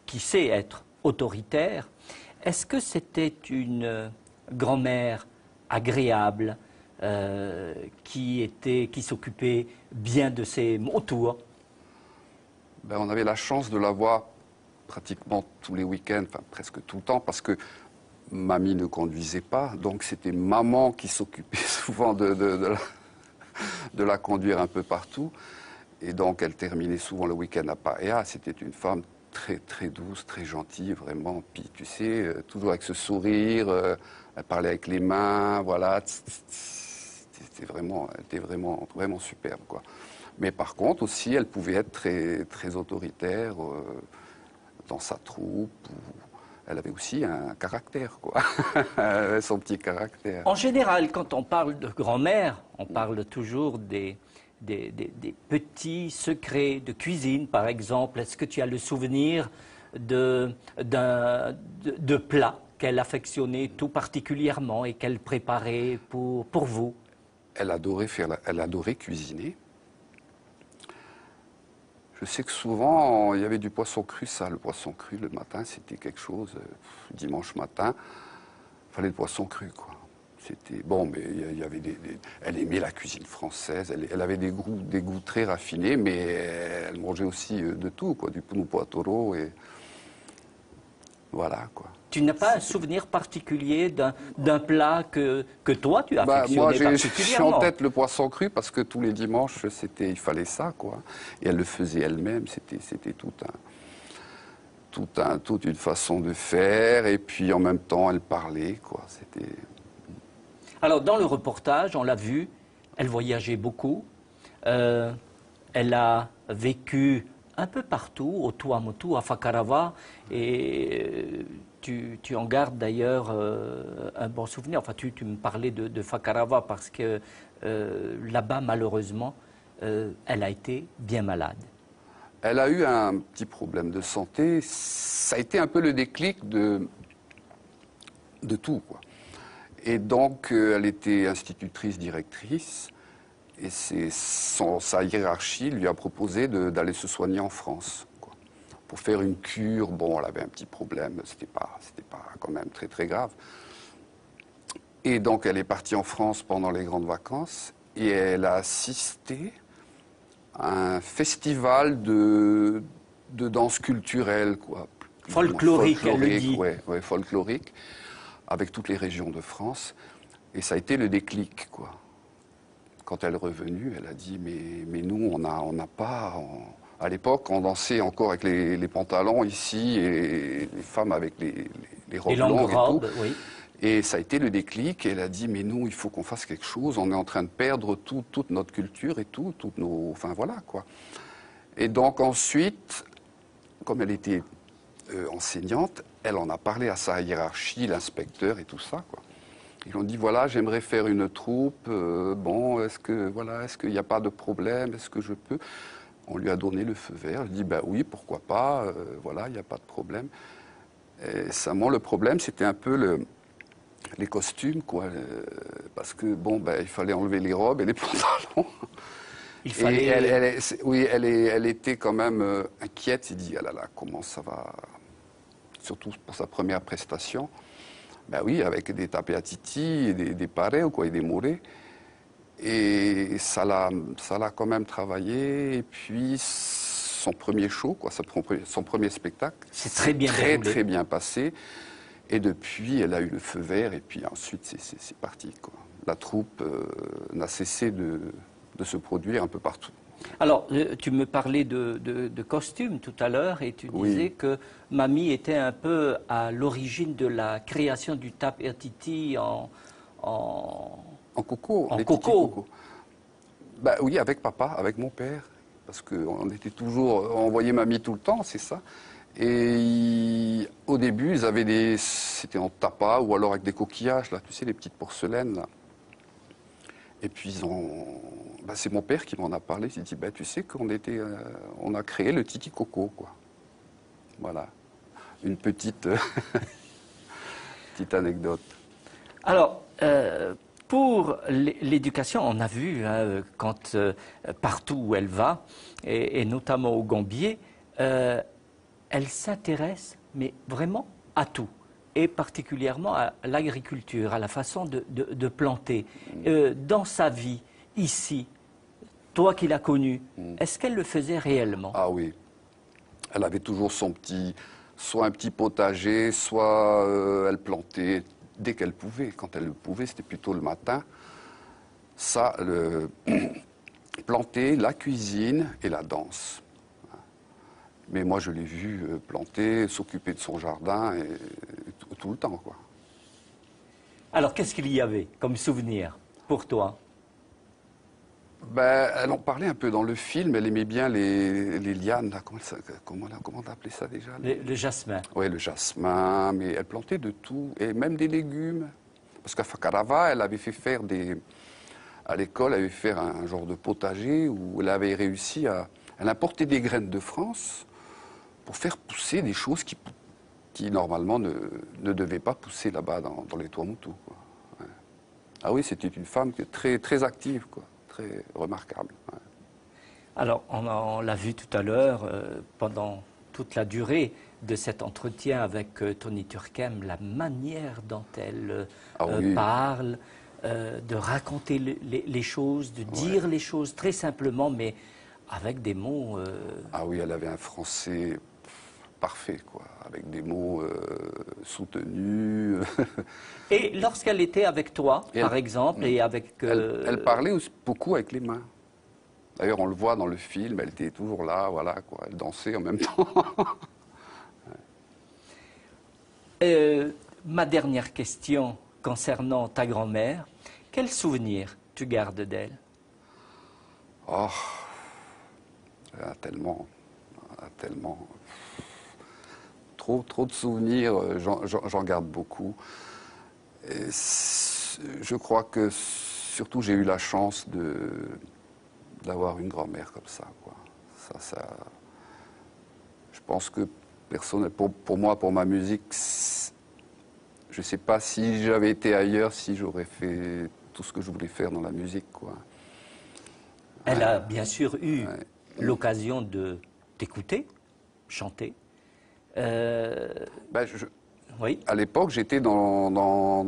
qui sait être autoritaire, est-ce que c'était une grand-mère agréable, qui s'occupait bien de ses motos? Ben, on avait la chance de la voir pratiquement tous les week-ends, enfin presque tout le temps, parce que mamie ne conduisait pas, donc c'était maman qui s'occupait souvent de la conduire un peu partout. Et donc elle terminait souvent le week-end à Paia. C'était une femme très très douce, très gentille, vraiment. Puis tu sais, toujours avec ce sourire, elle parlait avec les mains, voilà. Elle était vraiment superbe, quoi. Mais par contre aussi, elle pouvait être très, très autoritaire dans sa troupe. Elle avait aussi un caractère, quoi. Elle avait son petit caractère. En général, quand on parle de grand-mère, on parle toujours des petits secrets de cuisine, par exemple. Est-ce que tu as le souvenir de plats qu'elle affectionnait tout particulièrement et qu'elle préparait pour vous? Elle adorait cuisiner. Je sais que souvent, il y avait du poisson cru, ça. Le poisson cru, le matin, c'était quelque chose. Dimanche matin, il fallait le poisson cru, quoi. C'était bon, mais il y avait elle aimait la cuisine française. Elle avait des goûts très raffinés, mais elle mangeait aussi de tout, quoi, du puno poatoro et voilà, quoi. Tu n'as pas un souvenir particulier d'un plat que toi tu as Moi, affectionné j'ai en particulièrement? tête le poisson cru parce que tous les dimanches, il fallait ça, quoi. Et elle le faisait elle-même. C'était toute une façon de faire. Et puis en même temps, elle parlait, quoi. C'était. Alors, dans le reportage, on l'a vu, elle voyageait beaucoup. Elle a vécu un peu partout, au Tuamotu, à Fakarava. Et tu en gardes d'ailleurs un bon souvenir. Enfin, tu me parlais de Fakarava parce que là-bas, malheureusement, elle a été bien malade. Elle a eu un petit problème de santé. Ça a été un peu le déclic de tout, quoi. Et donc, elle était institutrice, directrice, et sa hiérarchie lui a proposé d'aller se soigner en France, quoi. Pour faire une cure. Bon, elle avait un petit problème, c'était pas quand même très très grave. Et donc, elle est partie en France pendant les grandes vacances, et elle a assisté à un festival de danse culturelle, quoi. Folklorique, elle le dit. Ouais, folklorique, avec toutes les régions de France. Et ça a été le déclic, quoi. Quand elle est revenue, elle a dit mais nous, on n'a pas... À l'époque, on dansait encore avec les pantalons ici, et les femmes avec les robes longues et tout. Oui. Et ça a été le déclic, et elle a dit mais nous, il faut qu'on fasse quelque chose, on est en train de perdre toute notre culture et toutes nos... Enfin voilà, quoi. Et donc ensuite, comme elle était enseignante, elle en a parlé à sa hiérarchie, l'inspecteur et tout ça, quoi. Ils ont dit voilà, j'aimerais faire une troupe. Bon, est-ce qu'il n'y a pas de problème? Est-ce que je peux? On lui a donné le feu vert. Je dis ben oui, pourquoi pas? Voilà, il n'y a pas de problème. Et seulement le problème, c'était un peu les costumes, quoi, parce que bon, ben il fallait enlever les robes et les pantalons. Il fallait... Et elle était quand même inquiète. Elle dit ah là là, comment ça va? Surtout pour sa première prestation. Ben oui, avec des tapés à titi, et des parés, quoi, et des mourets. Et ça l'a quand même travaillé. Et puis, son premier show, quoi, son premier spectacle, c'est très bien très, déroulé. très bien passé. Et depuis, elle a eu le feu vert. Et puis ensuite, c'est parti, quoi. La troupe n'a cessé de se produire un peu partout. Alors, tu me parlais de costumes tout à l'heure et tu disais que Mamie était un peu à l'origine de la création du tapé à titi en coco. En les coco. coco. Bah oui, avec papa, avec mon père. Parce qu'on était toujours... On voyait Mamie tout le temps, c'est ça. Et au début, ils avaient c'était en tapa ou alors avec des coquillages, là, tu sais, les petites porcelaines, là. Et puis c'est mon père qui m'en a parlé. Il dit, tu sais on a créé le Titi Coco, quoi. Voilà, une petite anecdote. Alors, pour l'éducation, on a vu quand partout où elle va, et notamment au Gambier, elle s'intéresse, mais vraiment à tout. Et particulièrement à l'agriculture, à la façon de planter. Dans sa vie, ici, toi qui l'as connue, est-ce qu'elle le faisait réellement? Ah oui. Elle avait toujours soit un petit potager, soit elle plantait dès qu'elle pouvait. Quand elle le pouvait, c'était plutôt le matin. Ça, planter, la cuisine et la danse. Mais moi, je l'ai vue planter, s'occuper de son jardin et tout le temps, quoi. Alors, qu'est-ce qu'il y avait comme souvenir pour toi? Elle en parlait un peu dans le film. Elle aimait bien les lianes. Là. Comment on appelait ça déjà? Le jasmin. Oui, le jasmin. Mais elle plantait de tout, et même des légumes. Parce qu'à Fakarava, elle avait fait faire à l'école, elle avait fait un genre de potager où elle avait réussi à... Elle importait des graines de France pour faire pousser des choses qui normalement ne devaient pas pousser là-bas dans les Tuamotu, quoi. Ouais. Ah oui, c'était une femme très, très active, quoi. Très remarquable. Ouais. Alors, on l'a vu tout à l'heure, pendant toute la durée de cet entretien avec Tony Turckheim, la manière dont elle oui. parle, de raconter les choses, de dire les choses très simplement, mais avec des mots... Ah oui, elle avait un français parfait, quoi, avec des mots soutenus. Et lorsqu'elle était avec toi, par exemple, et avec... Elle parlait aussi beaucoup avec les mains. D'ailleurs, on le voit dans le film, elle était toujours là, voilà, quoi, elle dansait en même temps. Ma dernière question concernant ta grand-mère, quel souvenir tu gardes d'elle? Oh, elle a tellement, tellement. Trop de souvenirs, j'en garde beaucoup. Et je crois que surtout j'ai eu la chance d'avoir une grand-mère comme ça, quoi. Je pense que pour moi, pour ma musique, je ne sais pas si j'avais été ailleurs, si j'aurais fait tout ce que je voulais faire dans la musique, quoi. Elle a bien sûr eu l'occasion de t'écouter, chanter. Oui. À l'époque, j'étais dans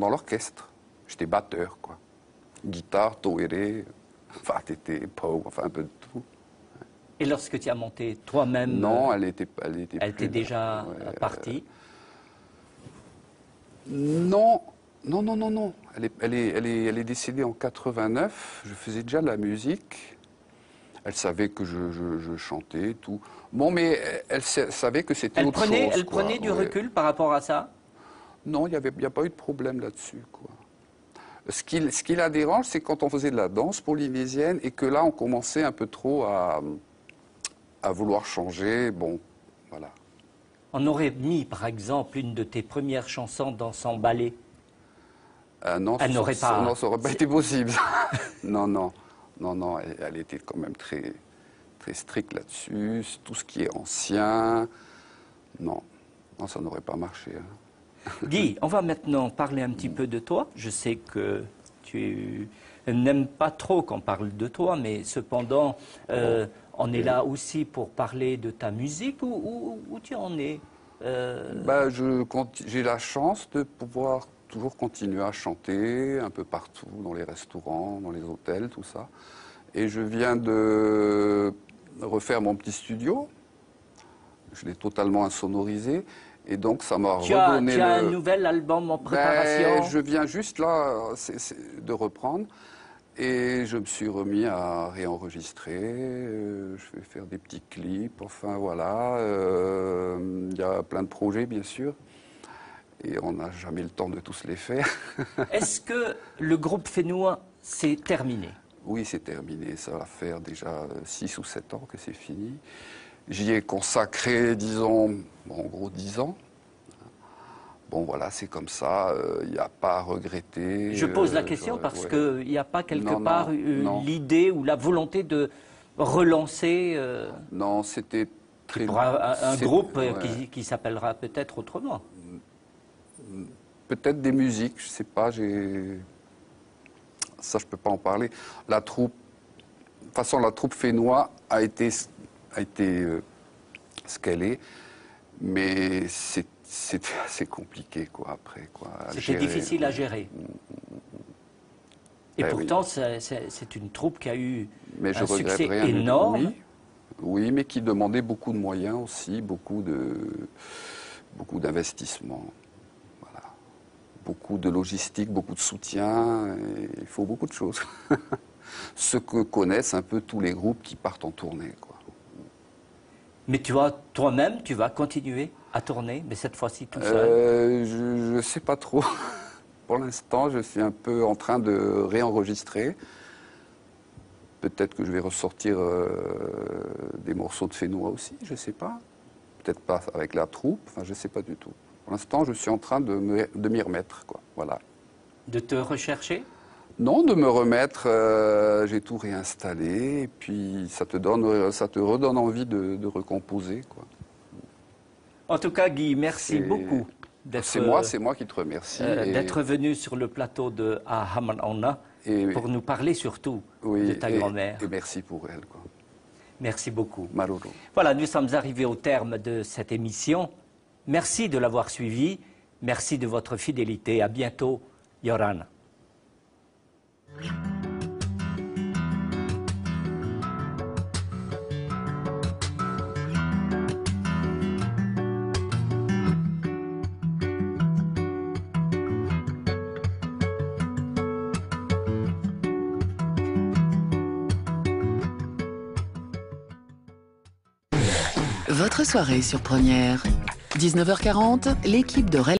l'orchestre. J'étais batteur, quoi. Guitare, toéré, enfin, tété, pau, enfin un peu de tout. Et lorsque tu as monté toi-même... Non, elle était déjà partie. Non. Elle est décédée en 89. Je faisais déjà de la musique. Elle savait que je chantais, tout. Bon, mais elle savait que c'était autre chose. Elle prenait du recul par rapport à ça? Non, il n'y a pas eu de problème là-dessus, quoi. Ce qui la dérange, c'est quand on faisait de la danse polynésienne et que là, on commençait un peu trop à vouloir changer. Bon, voilà. On aurait mis, par exemple, une de tes premières chansons dans son ballet. Non, elle n'aurait pas... Non, ça n'aurait pas été possible. Non, elle était quand même très stricte là-dessus. Tout ce qui est ancien, non, ça n'aurait pas marché. Hein. Guy, on va maintenant parler un petit peu de toi. Je sais que tu n'aimes pas trop qu'on parle de toi, mais cependant, on est là aussi pour parler de ta musique. Où tu en es? J'ai la chance de pouvoir toujours continuer à chanter un peu partout, dans les restaurants, dans les hôtels, tout ça. Et je viens de refaire mon petit studio. Je l'ai totalement insonorisé. Et donc, ça m'a redonné... Tu as un nouvel album en préparation? Je viens juste là de reprendre. Et je me suis remis à réenregistrer. Je vais faire des petits clips. Enfin, voilà. Il y a plein de projets, bien sûr. Et on n'a jamais le temps de tous les faire. Est-ce que le groupe Fénois, c'est terminé? Oui, c'est terminé. Ça va faire déjà 6 ou 7 ans que c'est fini. J'y ai consacré, disons, en gros 10 ans. Bon, voilà, c'est comme ça. Il n'y a pas à regretter. Je pose la question parce qu'il n'y a pas quelque part l'idée ou la volonté de relancer... Non, c'était très... Pour un groupe qui s'appellera peut-être autrement. Peut-être des musiques, je ne sais pas, ça je ne peux pas en parler. La troupe, de toute façon la troupe Fénois a été ce qu'elle est, mais c'était assez compliqué, quoi, après, quoi. C'était difficile à gérer. Et pourtant, c'est une troupe qui a eu un succès énorme. Oui, mais qui demandait beaucoup de moyens aussi, beaucoup d'investissements. Beaucoup de logistique, beaucoup de soutien, et il faut beaucoup de choses. Ce que connaissent un peu tous les groupes qui partent en tournée, quoi. Mais toi-même, tu vas continuer à tourner, mais cette fois-ci tout seul? Je ne sais pas trop. Pour l'instant, je suis un peu en train de réenregistrer. Peut-être que je vais ressortir des morceaux de Fénois aussi, je ne sais pas. Peut-être pas avec la troupe, enfin, je ne sais pas du tout. Pour l'instant, je suis en train de m'y remettre, quoi. Voilà. De te rechercher? Non, de me remettre. J'ai tout réinstallé et puis ça te redonne envie de recomposer, quoi. En tout cas, Guy, merci beaucoup d'être... C'est moi qui te remercie. D'être venu sur le plateau de Haman Onna pour nous parler surtout de ta grand-mère. Et merci pour elle, quoi. Merci beaucoup. Maruru. Voilà, nous sommes arrivés au terme de cette émission. Merci de l'avoir suivi. Merci de votre fidélité. À bientôt, Yorana. Votre soirée sur Première. 19h40, l'équipe de